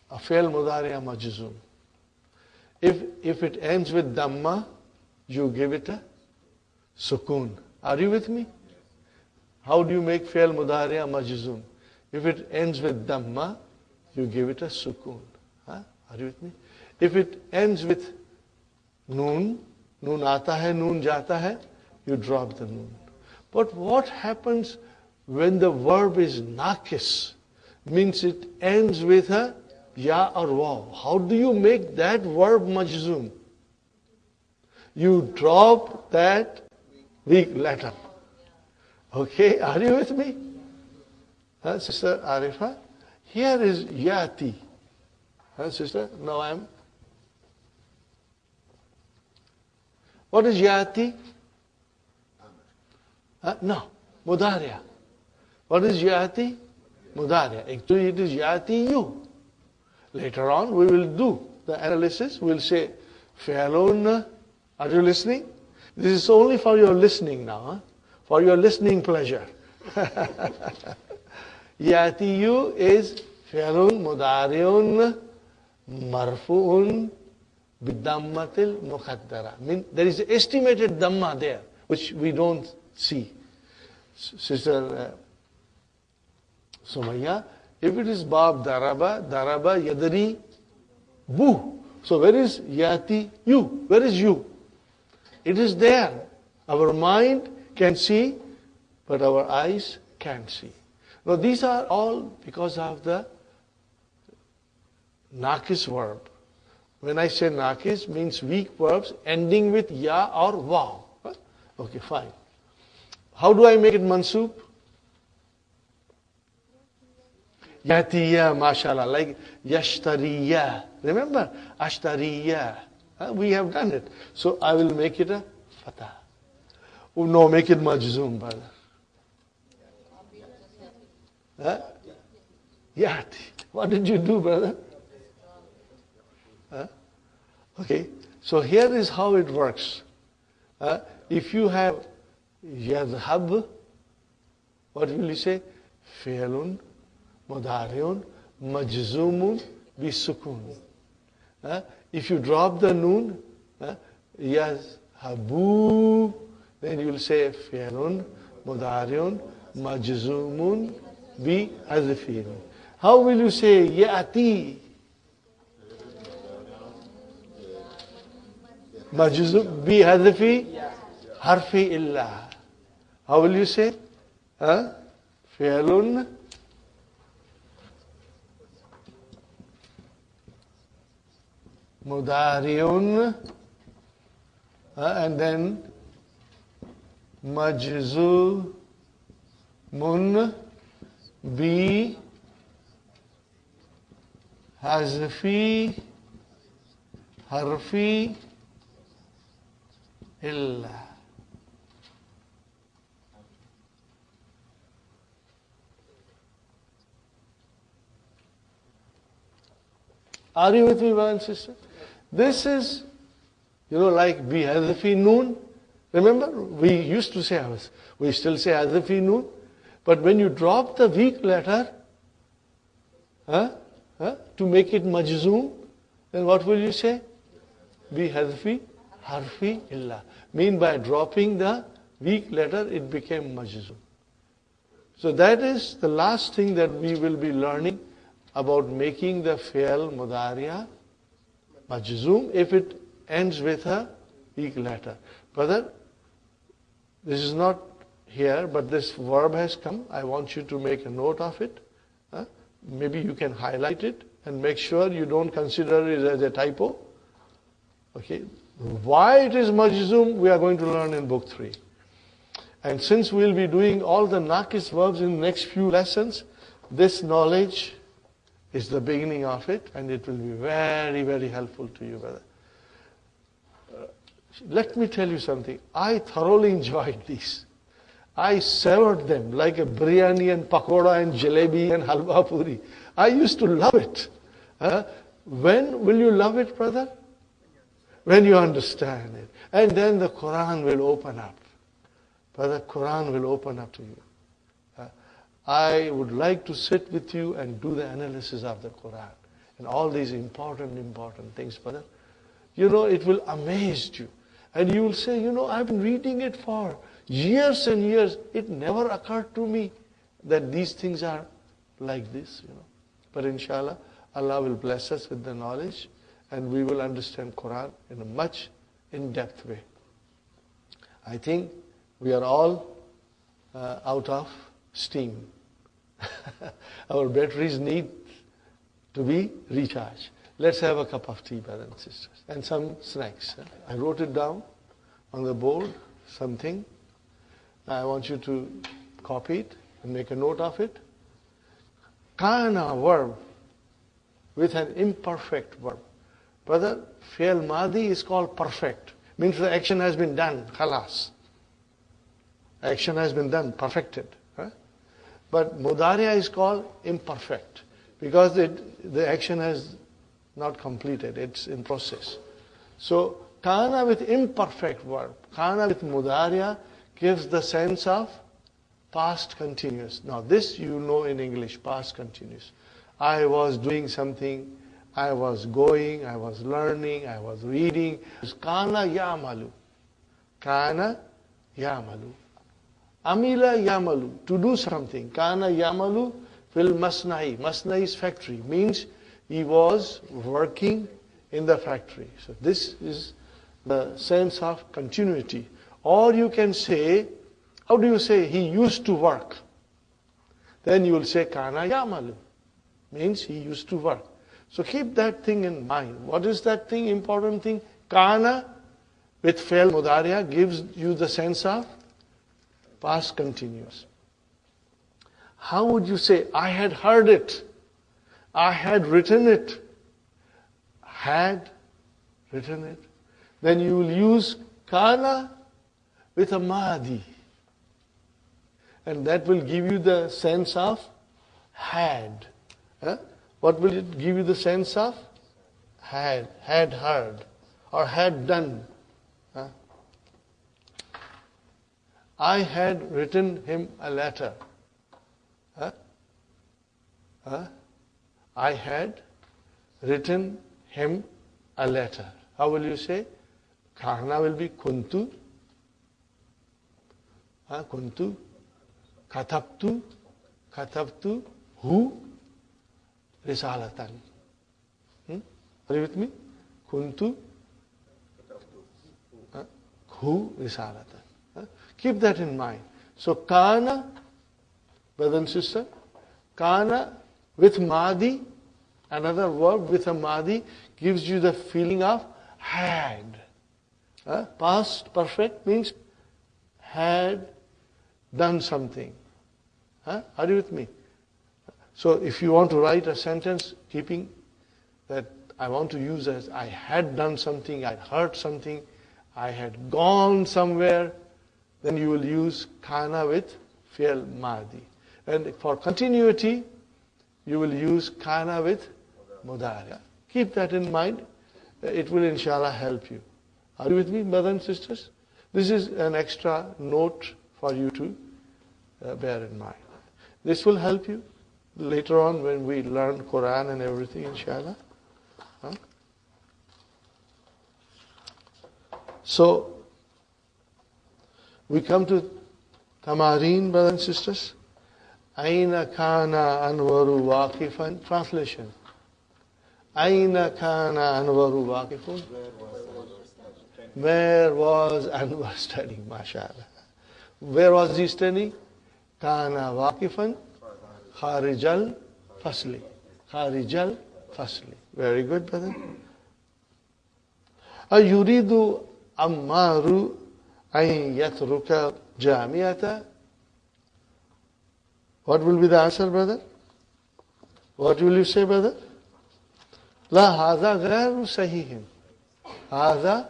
a fi'l mudari'a majzum? If it ends with dhamma, you give it a sukoon. Are you with me? How do you make fi'l mudari'a majzum? If it ends with dhamma, you give it a sukoon. Are you with me? If it ends with noon aata hai, noon jata hai, you drop the noon. But what happens when the verb is naqis? Means it ends with a ya or waw. How do you make that verb majzoom? You drop that weak letter. Okay, are you with me? Sister Arifa? Here is yati. Sister, now I am. What is yati? No, mudariya. What is yati? Mudariya. Actually it is yati you. Later on we will do the analysis, we'll say, فعل. Are you listening? This is only for your listening now, huh? For your listening pleasure. يأتي is فعل مضارع مرفوع بالضمة المقدرة. Mean there is estimated dhamma there, which we don't see. Sister Sumaya, if it is Bab Daraba, Daraba Yadari Bu. So where is Yati? You. Where is you? It is there. Our mind can see, but our eyes can't see. Now these are all because of the Nakis verb. When I say Nakis, means weak verbs ending with Ya or Wa. Okay, fine. How do I make it mansub? Yatiya, mashallah, like yashtariya. Remember? Ashtariya. We have done it. So I will make it a fatah. Oh no, make it majzoom, brother. Yati. What did you do, brother? Okay. So here is how it works. If you have yadhhab, what will you say? Fi'lun mudari'un majzumun bisukun. If you drop the noon, yazhabu, then you will say fi'lun mudari'un majzumun bi hazfin. How will you say ya'ti? Majzum bi hazfi harfi illa. How will you say? Fi'lun mudari'un and then majzumun bi hazfi harfi illa. Are you with me, brother and sister? This is, like bi hadfi noon. Remember, we used to say, we still say hadfi noon. But when you drop the weak letter, to make it majzoom, then what will you say? Bi hadfi harfi illa. Mean by dropping the weak letter, it became majzoom. So that is the last thing that we will be learning about making the fi'l mudari'a majzoom if it ends with a weak letter. Brother, this is not here, but this verb has come. I want you to make a note of it. Maybe you can highlight it and make sure you don't consider it as a typo. Okay. Why it is majzoom, we are going to learn in book 3. And since we'll be doing all the Nakis verbs in the next few lessons, this knowledge is the beginning of it, and it will be very, very helpful to you, brother. Let me tell you something. I thoroughly enjoyed these. I savored them like a biryani and pakoda and jalebi and halwa puri. I used to love it. When will you love it, brother? When you understand it. And then the Quran will open up. Brother, Quran will open up to you. I would like to sit with you and do the analysis of the Quran. And all these important things, brother. It will amaze you. And you will say, I've been reading it for years and years. It never occurred to me that these things are like this, But inshallah, Allah will bless us with the knowledge and we will understand Quran in a much in-depth way. I think we are all out of steam. Our batteries need to be recharged. Let's have a cup of tea, brothers and sisters, and some snacks. I wrote it down on the board, something. I want you to copy it and make a note of it. Kana verb with an imperfect verb. Brother, fi'l madi is called perfect. Means the action has been done. Khalas. Action has been done, perfected. But mudari'a is called imperfect because the action has not completed. It's in process. So, kana with imperfect verb, kana with mudariya gives the sense of past continuous. Now this you know in English, past continuous. I was doing something, I was going, I was learning, I was reading. It's kana yamalu. Kana yamalu. Amila yamalu, to do something. Kana yamalu fil masna'i. Masna'i is factory, means he was working in the factory. So this is the sense of continuity. Or you can say, how do you say he used to work? Then you will say kana yamalu, means he used to work. So keep that thing in mind. What is that thing, important thing? Kana with fail mudariya gives you the sense of past continuous. How would you say, I had heard it, I had written it, had written it? Then you will use kana with a madi. And that will give you the sense of had. What will it give you the sense of? Had heard, or had done. I had written him a letter. I had written him a letter. How will you say? Kana will be kuntu. Kuntu. Katabtu. Hu. Risalatan. Are you with me? Kuntu. Hu. Risalatan. Keep that in mind. So kana, brother and sister, kana with madi, another verb with a madi, gives you the feeling of had. Past perfect means had done something. Are you with me? So if you want to write a sentence keeping that I want to use as I had done something, I had heard something, I had gone somewhere, then you will use kana with fi'l madi. And for continuity, you will use kana with mudariya. Keep that in mind. It will inshallah help you. Are you with me, brothers and sisters? This is an extra note for you to bear in mind. This will help you later on when we learn Quran and everything, inshallah. So, we come to Tamareen, brothers and sisters. Aina kana Anwaru waqifan. Translation. Aina kana Anwaru waqifun. Where was Anwar studying? MashaAllah. Where was he studying? Kana waqifan kharijal fasli. Kharijal fasli. Very good, brother. Ayuridu Ammaru an yatruka jamiyata. What will be the answer, brother? What will you say, brother? La hadha ghairu sahihin. Hadha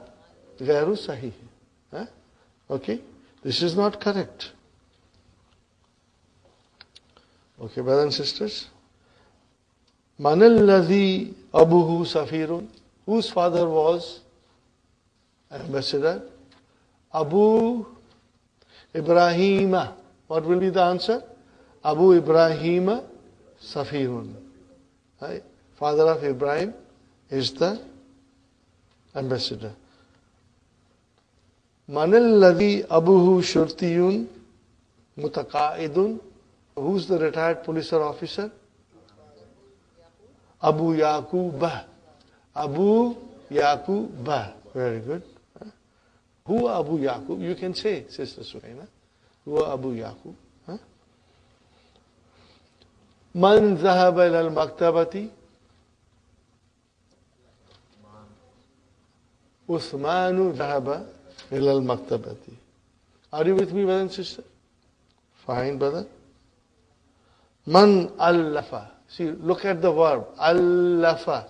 ghairu sahihin. Okay? This is not correct. Okay, brothers and sisters. Manalladhi abuhu safirun. Whose father was ambassador? Abu Ibrahima. What will be the answer? Abu Ibrahima Safirun. Right? Father of Ibrahim is the ambassador. Manalladhi abuhu shurtiyun mutaqaidun. Who's the retired police officer? Abu Yaqub. Abu Yaqub. Very good. Who Abu Yaqub? You can say, Sister Suhaina. Who Abu Yaqub? Man zahaba ila al-maktabati? Uthmanu zahaba ila al-maktabati. Are you with me, brother and sister? Fine, brother. Man allafa. See, look at the verb. Allafa.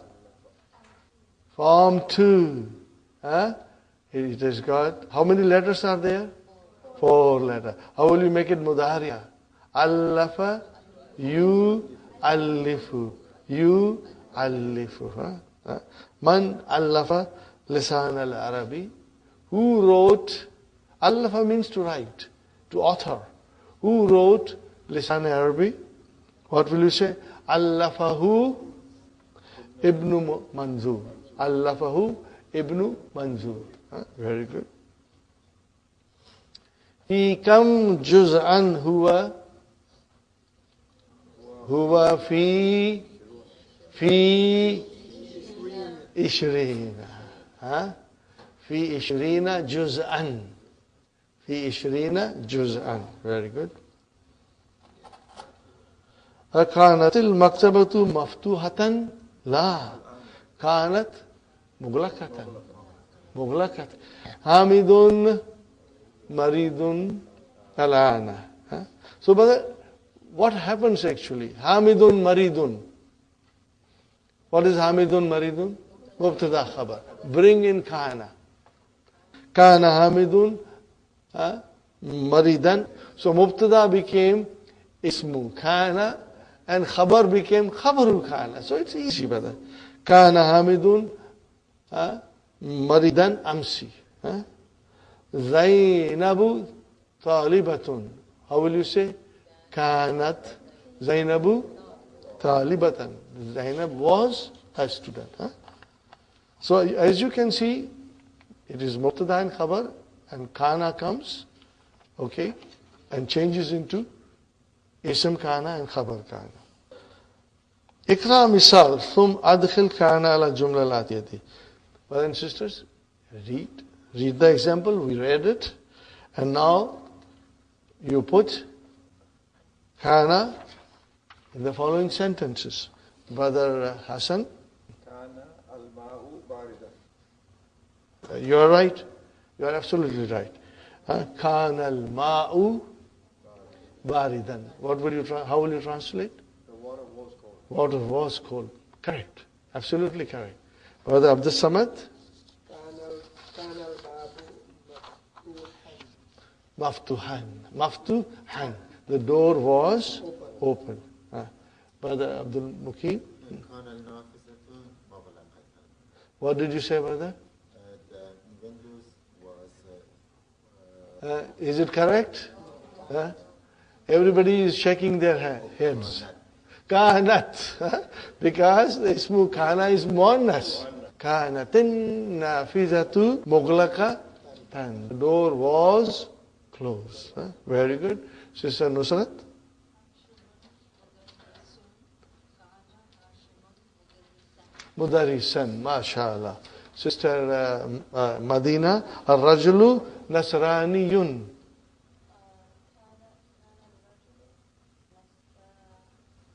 Form 2. It has got, how many letters are there? 4 letters. How will you make it mudariya? Allafa, you allifu. You allifu. Man allafa lisan al-Arabi. Who wrote, allafa means to write, to author. Who wrote lisan al-Arabi? What will you say? Allafahu Ibn Manzur. Allafahu Ibn Manzur. Very good. في كم جزءا هو في 20 في 20 جزءا في 20 جزءا. Very good. كانت المكتبة مفتوحة؟ لا، كانت مغلقة. حامد مريض الآن. So, but what happens actually? Hamidun Maridun. What is Hamidun Maridun? Mubtada khabar. Bring in Kana. Kana Hamidun Maridan. So Mubtada became Ismu Kana and Khabar became Khabarul Kana. So it's easy, brother. Kana Hamidun Maridan Amsi. Zainabu Talibatun. How will you say? Kanat Zainabu Talibatan. Zainab was a student. So as you can see, it is Mubtada and Khabar, and Kana comes, okay, and changes into Ism Kana and Khabar Kana. Ikra misal, thum adkhil kana ala jumla al-atiyati. Brothers and sisters, read the example, we read it, and now you put kana in the following sentences. Brother Hassan. Kana al-ma'u baridan. You are right. You are absolutely right. Kana al-ma'u baridan. How will you translate? The water was cold. Water was cold. Correct. Absolutely correct. Brother Abdul Samad. Maftuhan. Maftuhan. The door was open. Brother Abdul Muqim. What did you say, brother? The windows was... Is it correct? Everybody is shaking their heads. Kanat. Because the ismu kana is muannas. Kanatin nafizatu mughlaqa. The door was closed. Very good. Sister Nusrat. Mudarisan, mashallah. Sister Madina, Ar-Rajulu Nasraniyun.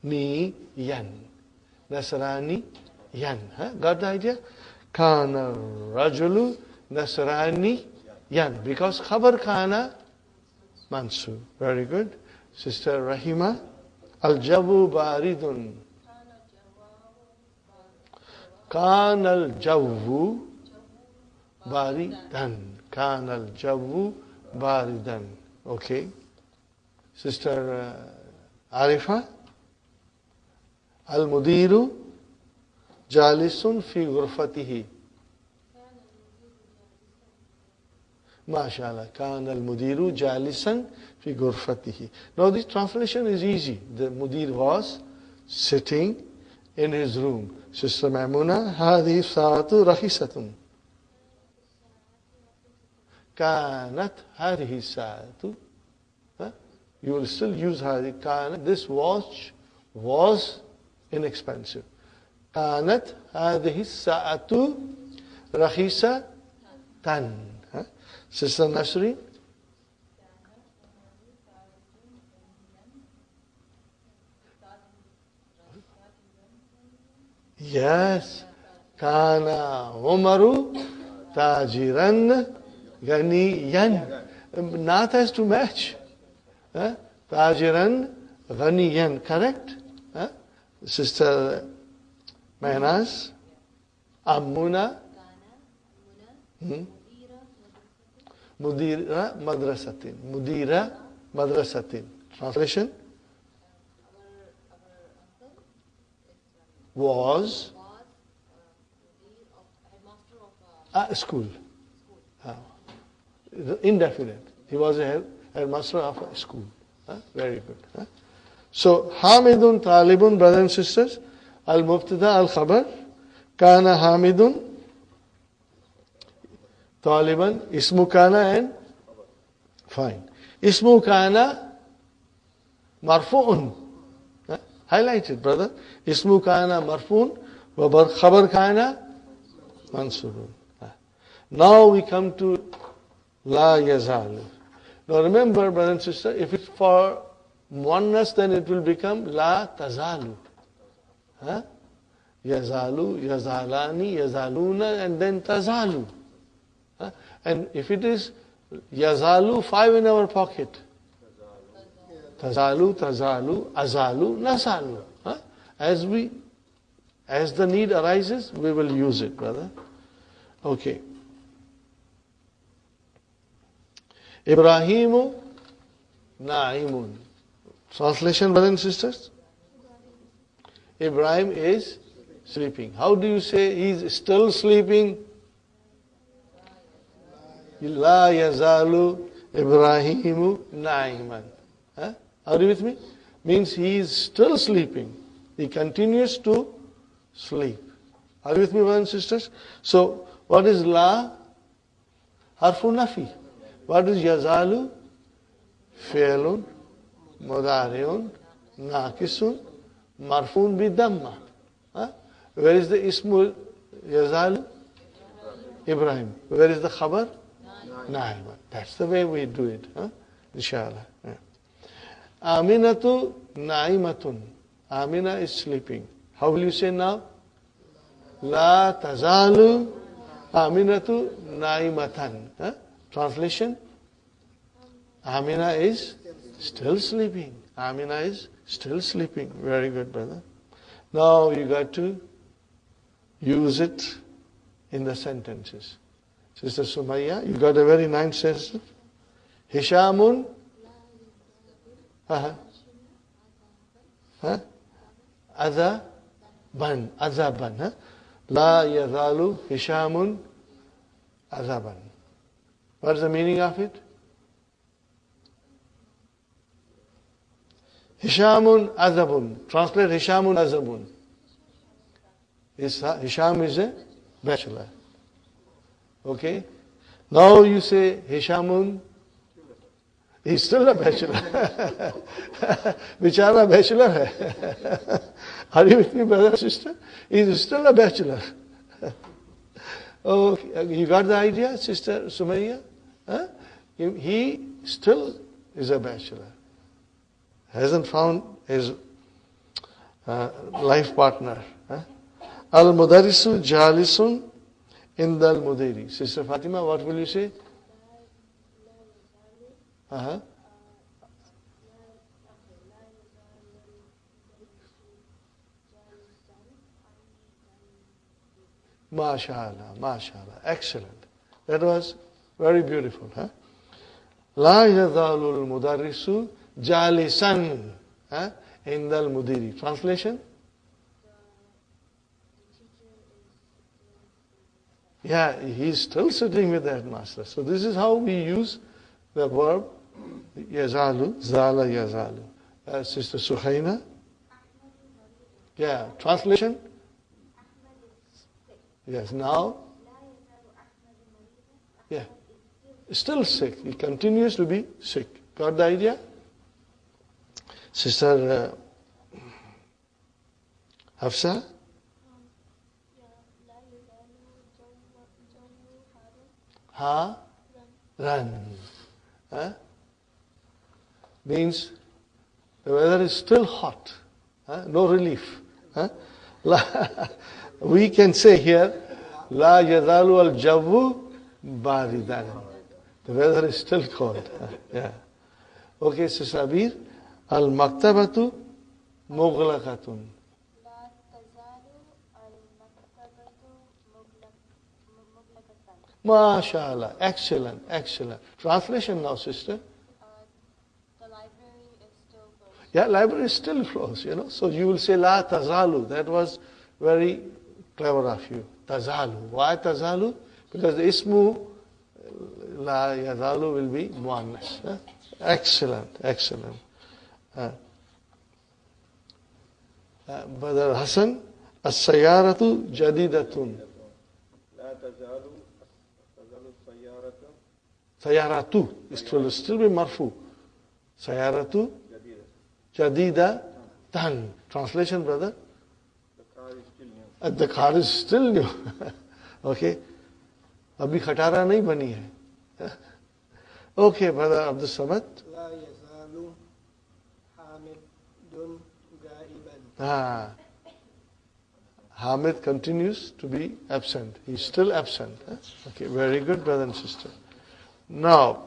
Niyan. Nasrani yan. Got the idea? Kana Rajulu Nasrani yan. Because Khabar Kana Mansu. Very good. Sister Rahima. Al-Jabu Baridun. Kana al-Jawu Baridan. Kana al-Jawu Baridan. Okay. Sister Arifa. Al-Mudiru Jalisun fi ghurfatihi. MashaAllah. Kana al-Mudiru Jalisan fi ghurfatihi. Now this translation is easy. The Mudir was sitting in his room. Sister Maimuna, هذه الساعة رخيصة. كانت هذه الساعة. You will still use هذه. كانت. This watch was inexpensive. كانت هذه الساعة رخيصة. Sister Nasri. Yes. Kana Umaru Tajiran Ganiyan. Nath has to match. Tajiran Ganiyan. Correct? Sister Mehnaz. Ammuna. Mudira Madrasatin. Mudira Madrasatin. Translation? Was School. Indefinite. He was a headmaster of a school. Very good. So, Hamidun Talibun, brothers and sisters, Al-Mubtada Al-Khabar, Kana Hamidun, Taliban, Ismu Kana and fine. Ismu Kana Marfu'un. Highlighted, brother. Ismu Kana Marfu'un, Khabar Kana Mansubun. Now we come to La Yazalu. Now remember, brother and sister, if it's for oneness, then it will become La Tazalu. Yazalu, Yazalani, Yazaluna, and then Tazalu. And if it is Yazalu, 5 in our pocket. Tazalu, Tazalu, Azalu, Nazalu. As the need arises, we will use it, brother. Okay. Ibrahimu Na'imun. Translation, brothers and sisters? Ibrahim is sleeping. How do you say he's still sleeping? La yazalu Ibrahimu na'iman. Are you with me? Means he is still sleeping. He continues to sleep. Are you with me, brothers and sisters? So, what is la? Harfu nafi. What is yazalu? Fi'lun, mudari'un, naqisun, marfun bi damma. Where is the ismu yazalu? Ibrahim. Where is the khabar? Na'iman. That's the way we do it. Inshallah. Aminatu na'imatun. Amina is sleeping. How will you say now? La tazalu Aminatu na'imatan. Translation? Amina is still sleeping. Amina is still sleeping. Very good, brother. Now you got to use it in the sentences. Sister Sumaya, you got a very nice sentence. Hishamun Azaban. La yazalu Hishamun Azaban. What is the meaning of it? Hishamun Azabun. Translate Hishamun Azabun. Hisham is a bachelor. Okay? Now you say Hishamun, he's still a bachelor. Bichara bachelor hai. Are you with me, brother and sister? He's still a bachelor. Oh, you got the idea, Sister Sumaya? He still is a bachelor. Hasn't found his life partner. Al-Mudarisu Jalisun Indal Mudiri. Sister Fatima, what will you say? MashaAllah, MashaAllah. Excellent. That was very beautiful. La yazalul mudarrisu jalisan indal mudiri. Translation? Yeah, he's still sitting with the headmaster. So this is how we use the verb yazalu, zala yazalu. Sister Suhaina? Yeah, translation? Yes, now? Yeah, still sick. He continues to be sick. Got the idea? Sister Hafsa? Run. Means the weather is still hot. No relief. We can say here, La yazalu al-javu baridan. The weather is still cold. Yeah. Okay, Sister Abir. Al-maktabatu mughlaqatun. MashaAllah. Excellent, excellent. Translation now, sister. The library is still closed. Yeah, library is still closed, So you will say La tazalu. That was very clever of you. Tazalu. Why tazalu? Because the ismu la yazalu will be muannas. Excellent, excellent. Brother Hassan, as-sayyaratu jadidatun. لا تزال السيارة Sayaratu, it will still be marfu. Sayaratu جديدة. jadidatan. Translation, brother? The car is still new. The car is still new. Okay. Abhi khatara nahi bani hai. Okay, brother Abdul Samad. لا يزال حامد غائبا. Ah. Hamid continues to be absent. He's still absent. Okay, very good, brother and sister. Now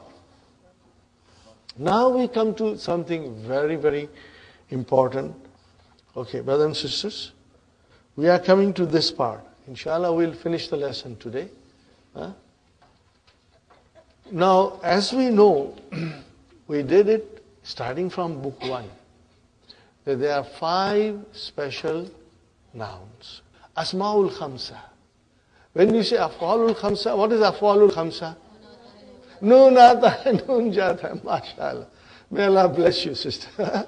we come to something very, very important. Okay, brothers and sisters, we are coming to this part. Inshallah, we'll finish the lesson today. Now, as we know, we did it starting from book 1. That there are 5 special nouns. Asma'ul Khamsa. When you say Af'alul Khamsa, what is Af'alul Khamsa? Noon aata hai, noon jata hai. MashaAllah. May Allah bless you, sister.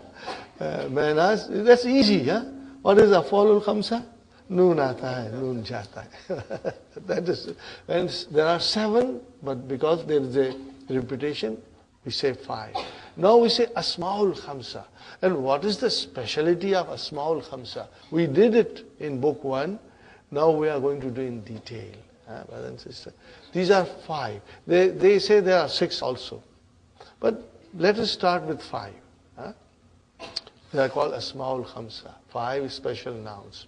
That's easy, huh? What is Af'alul Khamsa? Noon aata hai, noon jata hai. That is, and there are 7, but because there is a repetition, we say 5. Now we say Asma'ul Khamsa. And what is the speciality of Asma'ul Khamsa? We did it in book 1. Now we are going to do in detail. Brother and sister. These are 5. They say there are 6 also. But let us start with 5. They are called Asma'ul Khamsa. 5 special nouns.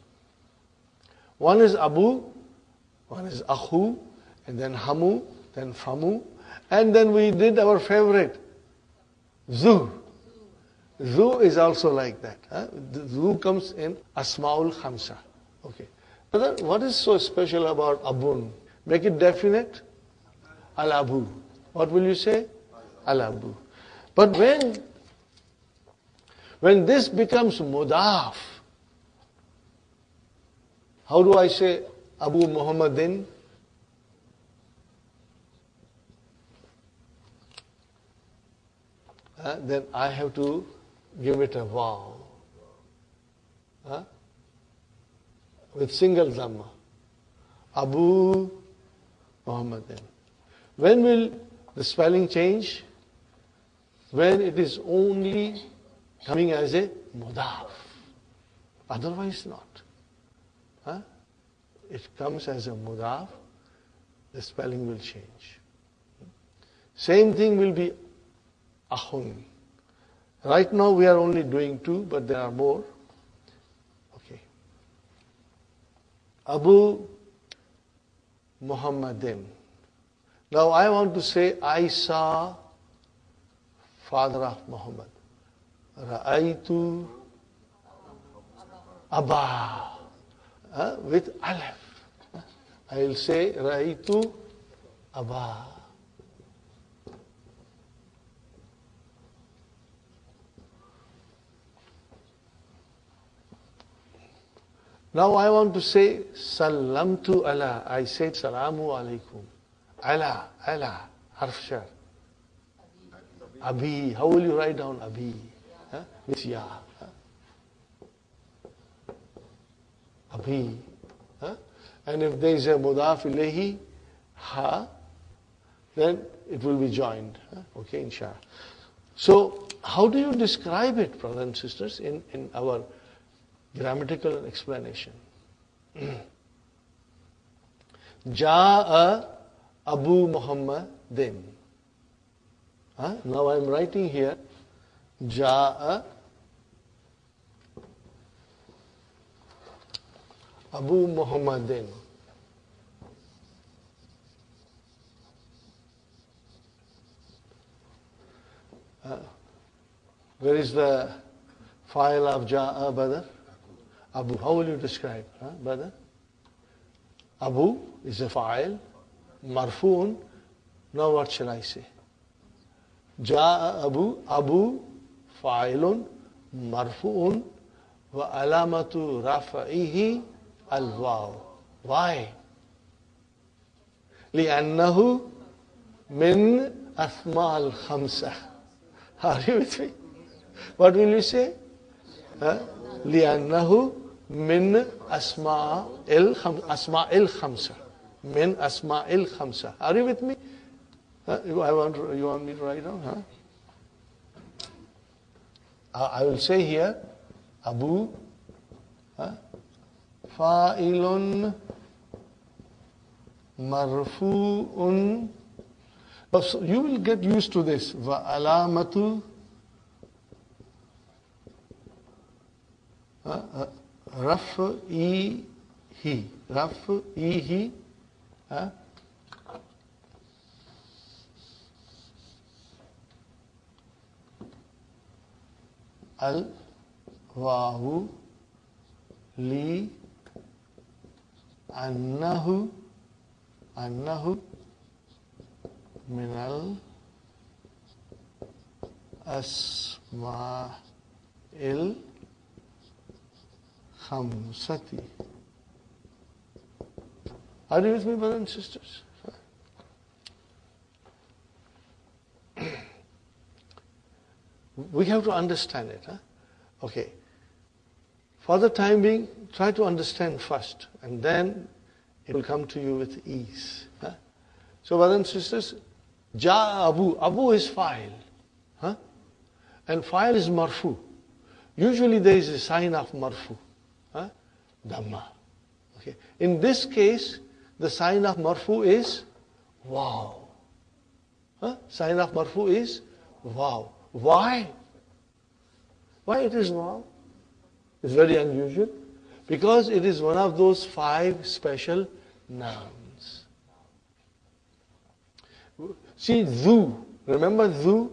One is Abu, one is Akhu, and then Hamu, then Famu. And then we did our favorite, Zu. Zu is also like that. The Zu comes in Asma'ul Khamsa. Okay. Brother, what is so special about Abun? Make it definite. Al-Abu. What will you say? Al-Abu. But when this becomes Mudaf, how do I say Abu Muhammadin? Then I have to give it a vaw. With single dhamma. Abu Muhammadin. When will the spelling change? When it is only coming as a mudaf. Otherwise not. It comes as a mudaf, the spelling will change. Same thing will be akhun. Right now we are only doing 2, but there are more. Okay. Abu Muhammadin. Now I want to say I saw father of Muhammad. Ra'aytu Abba. With Aleph. I will say Ra'aytu Abba. Now I want to say Salamtu ala. I said Salamu alaikum. Ala, harf shar. Abi. How will you write down Abi? With Ya. Abi. And if there is a mudaf ilayhi, ha, then it will be joined. Okay, inshallah. So, how do you describe it, brothers and sisters, in our grammatical explanation? Ja'a Abu Muhammadin. Now I am writing here, Ja'a Abu Muhammadin. Where is the file of Ja'a, brother? Abu. How will you describe, brother? Abu is a file, marfu'un. Now what shall I say? Ja'a Abu fa'ilun, marfu'un, wa alamatu rafa'ihi al-waw. Why? لأنه من أسماء الخمسة. Are you with me? What will you say? لأنه من أسماء الخمسة. من أسماء الخمسة. Are you with me? You want me to write down? I will say here, Abu fa'ilun marfu'un. So you will get used to this. Wa alamatu raf'ihi. Raf'ihi. Al-wawu li annahu min al-asma'il khamsati. Are you with me, brothers and sisters? We have to understand it. Okay. For the time being, try to understand first, and then it will come to you with ease. So, brothers and sisters, Ja Abu. Abu is fa'il. And fa'il is marfu. Usually there is a sign of marfu. Dhamma. Okay. In this case, the sign of marfu is wow. Sign of marfu is wow. Why? Why it is wow? It's very unusual. Because it is one of those 5 special nouns. See, Dhu. Remember Dhu?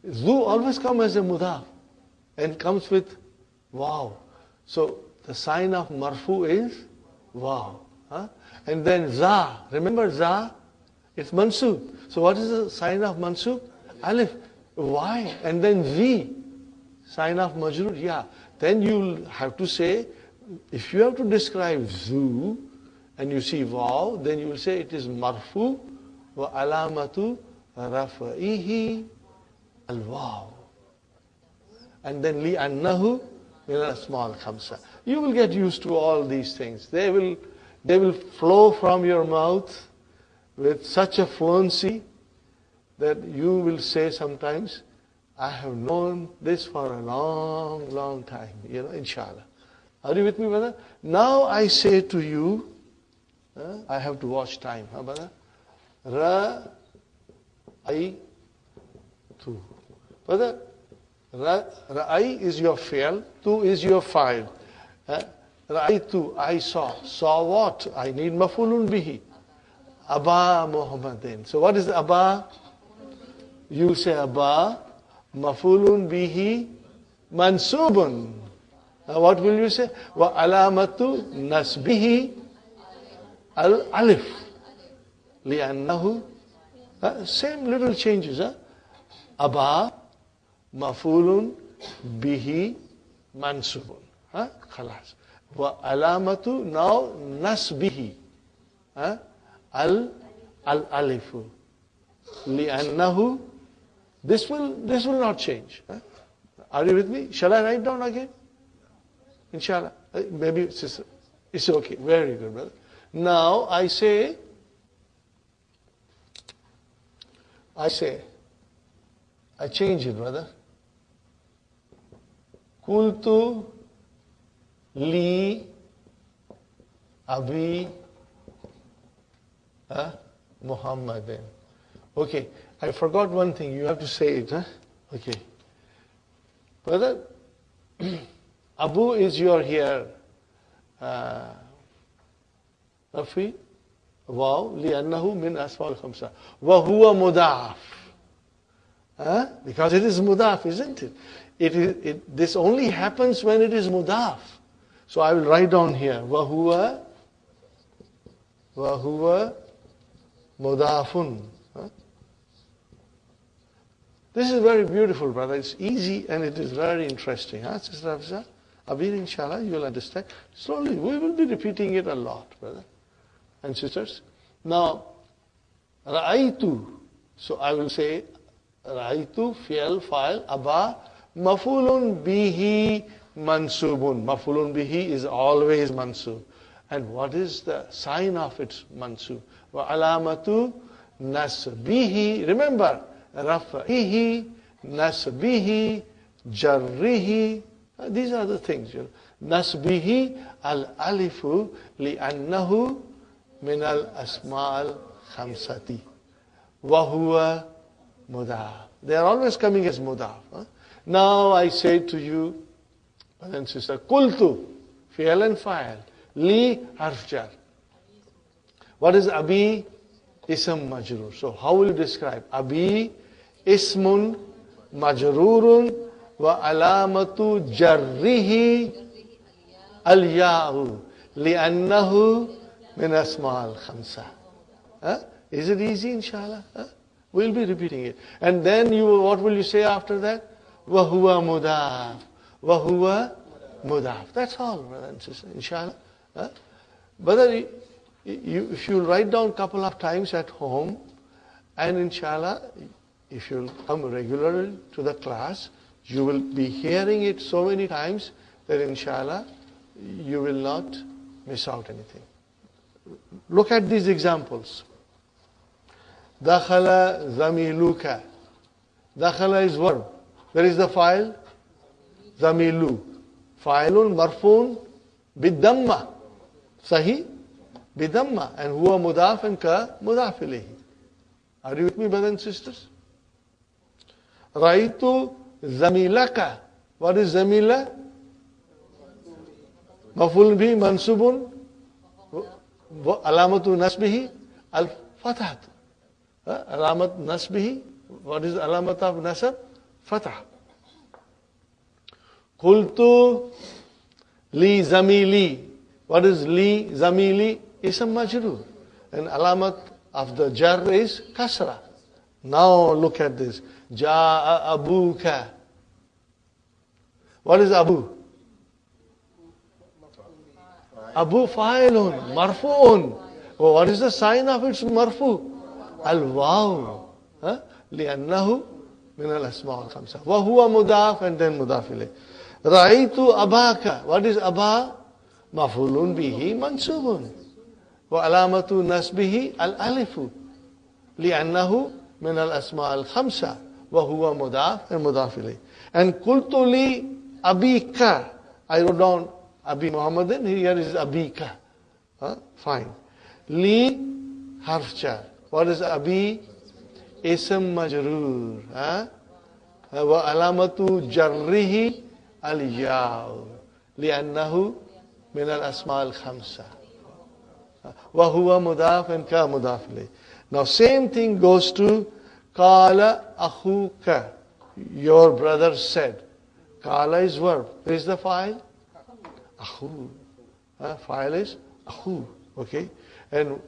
Dhu always comes as a mudaf and comes with wow. So the sign of marfu is wow. And then Za. Remember Za? It's mansub. So what is the sign of mansub? Alif. Why? And then V. Sign of majrur. Yeah. Then you'll have to say, if you have to describe Zu and you see Waw, then you will say it is marfu wa alamatu rafa'ihi al-waw. And then li annahu min al-asma' al-khamsa. You will get used to all these things. They will flow from your mouth with such a fluency that you will say sometimes, I have known this for a long, long time, inshallah. Are you with me, brother? Now I say to you, I have to watch time, brother? Ra'aytu. Brother, Ra'ay is your fi'l, tu is your fa'il. Ra'aytu, I saw. Saw what? I need mafulun bihi. Aba Muhammadin. So what is Aba? You say Aba, mafulun bihi, mansubun. What will you say? Wa alamatu nasbihi al-alif. Li'annahu. Same little changes. Aba, mafulun bihi, mansubun. Khalas. Wa alamatu, now nasbihi. Al-alifu. Li'annahu. This will not change. Are you with me? Shall I write down again? Inshallah. Maybe it's okay. Very good, brother. Now I change it, brother. Kultu li abi Muhammadin. Okay. I forgot one thing. You have to say it. Okay. Brother, Abu is your here. Rafi. Wow. لأنه من أسماء الخمسة. وهو مضاف. Because it is mudaf, isn't it? This only happens when it is mudaf. So I will write down here. وهو مضافٌ. This is very beautiful, brother. It's easy and it is very interesting. Sister Hafsa? Abir, inshallah, you will understand. Slowly, we will be repeating it a lot, brother. and sisters. Now, ra'aytu. So I will say ra'aytu, fi'al, fa'il, aba, mafulun bihi mansubun. Mafulun bihi is always mansub. And what is the sign of its mansub? Wa alamatu nasbihi. Remember, rafa'ihi, nasbihi, jarrihi. These are the things. Nasbihi al-alifu li'annahu min al-asma' al-khamsati. Wa huwa mudaf. They are always coming as mudaf. Now I say to you, brother and sister, kultu, fi'al and fa'il, li harf jar. What is abi? Ism majrur. So how will you describe? Abi ismun majrurun wa alamatu jarrihi al-ya'u li'annahu min asma' al-khamsa. Is it easy, inshallah? We'll be repeating it. And then what will you say after that? وَهُوَ مُضَافٌ وَهُوَ مُضَافٌ. That's all, brother and sister, inshallah. Brother, if you write down a couple of times at home, and inshallah, if you come regularly to the class, you will be hearing it so many times that inshallah, you will not miss out anything. Look at these examples. Dakhala zamiluka. Dakhala is verb. Where is the file? Zamilu. Fa'ilun marfun bidamma. Sahi? Bidamma. And huwa mudaf and ka mudaf ilayhi. Are you with me, brothers and sisters? Raitu zamilaka. What is zamila? Maful bi mansubun. Alamatu nasbihi al-fathat. Alamat nasbihi. What is alamat of nasab? Fatah. Qultu li zamili. What is li zamili? Ism majrur. And alamat of the jar is kasra. Now look at this. Ja'a abuka. What is abu? Abu fa'ilun, marfu'un. Oh, what is the sign of its marfu? Al-waw. لأنه من الأسماء الخمسة. وهو مضاف and then مضاف إليه. رأيت أباك. What is أبا? مفعول به منصوب. وعلامة نصبه الألف. لأنه من الأسماء الخمسة. وهو مضاف and مضاف إليه. And قلت لي أبيك. I wrote down Abi Muhammadin. Here is Abika. Fine. Li harf jar. What is Abi? Ism majrur. Wa alamatu jarrihi al-yaw. Li'annahu min al-asma al-khamsa. Wa huwa mudaf and ka mudaf ilayh. Now same thing goes to Qala akhuka. Your brother said. Qala is verb. Where is the file? Akhu. File is akhu. Okay. And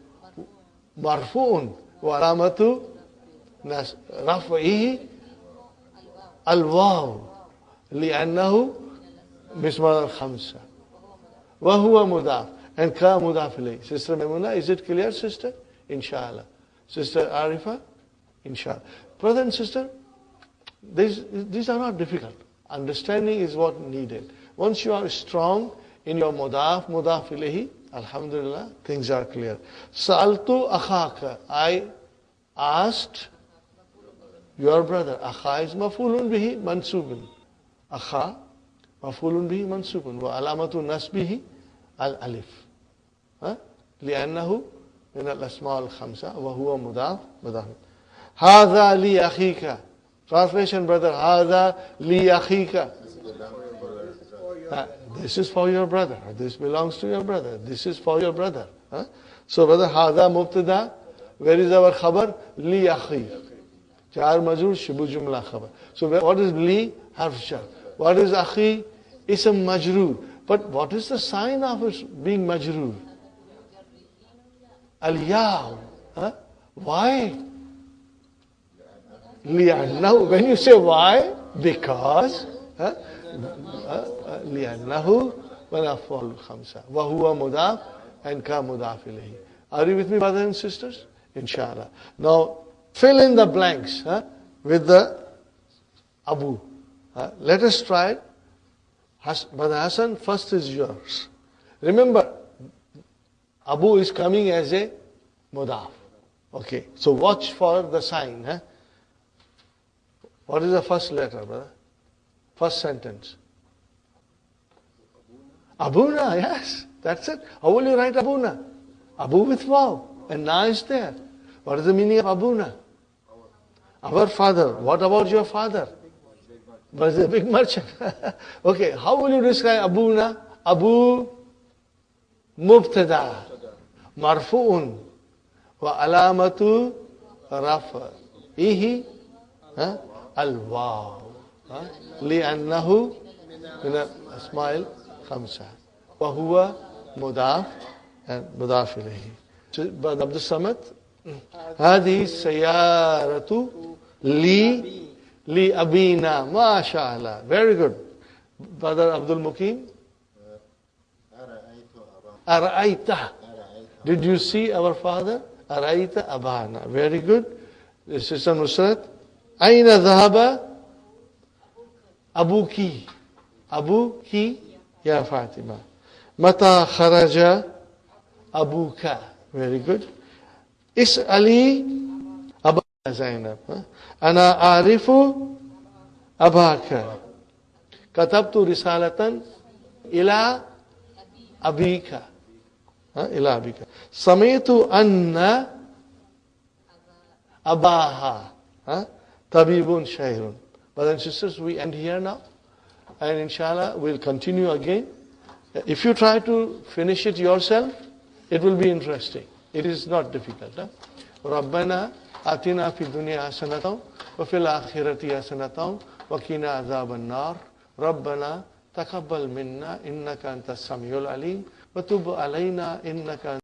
marfu'un. Wa alamatu رفعه الواو لأنه باسم الخمسة وهو مضاف and ka mudaf ilayh. Sister Maimuna, is it clear, sister? Inshallah. Sister Arifa? Inshallah. Brother and sister, these are not difficult. Understanding is what needed. Once you are strong in your mudaf ilayhi, alhamdulillah, things are clear. Sa'altu akhaka. I asked your brother. Akha is mafulun bihi mansubun. Akha mafulun bihi mansubun. Wa alamatu nasbihi al-alif. لأنه من الأسماء الخمسة وهو مضاف مضاف. هذا لي أخيك. Translation, brother. هذا لي أخيك. This is for your brother. This belongs to your brother. This is for your brother. So, brother, هذا مبتدا. Where is our khabar? Li akhi. Jar majrur shibu jumla khabar. So what is li? Harf jar. What is akhi? Ism majrur. But what is the sign of it being majrur? Al-yaw. Why? Li'annahu. When you say why? Because. Li'annahu wa af'al khamsa. Wa huwa mudaf and ka mudaf ilayhi. Are you with me, brothers and sisters? Inshallah. Now, fill in the blanks with the Abu. Let us try it. Brother Hassan, first is yours. Remember, Abu is coming as a mudaf. Okay, so watch for the sign. What is the first letter, brother? First sentence. Abuna, yes, that's it. How will you write Abuna? Abu with waw, and na is there. What is the meaning of Abuna? Our father. What about your father? Was a big merchant. Okay, how will you describe Abuna? Abu mubtada marfu'un wa alamatu raf'ihi al-waw li'annahu min al-asma'il khamsa wa huwa mudaf and mudaf ilayhi. But Abdul Samad, هذه السيارة li abina. MashaAllah. Very good. Brother Abdul Mukim. Ara'aita. Did you see our father? Ara'aita abana. Very good. Sister Nusrat. Aina dhahaba abuki. Abuki ya Fatima. Mata kharaja abuka. Very good. Is'ali Zainab. Ana arifu abaka. Katabtu risalatan ila abika. Ila abika. Samitu anna abaha. Tabibun shairun. Brothers and sisters, we end here now. And inshallah, we'll continue again. If you try to finish it yourself, it will be interesting. It is not difficult. Rabbana آتنا في الدنيا حسنة وفي الآخرة حسنة وقنا عذاب النار ربنا تقبل منا إنك أنت السميع العليم وتب علينا إنك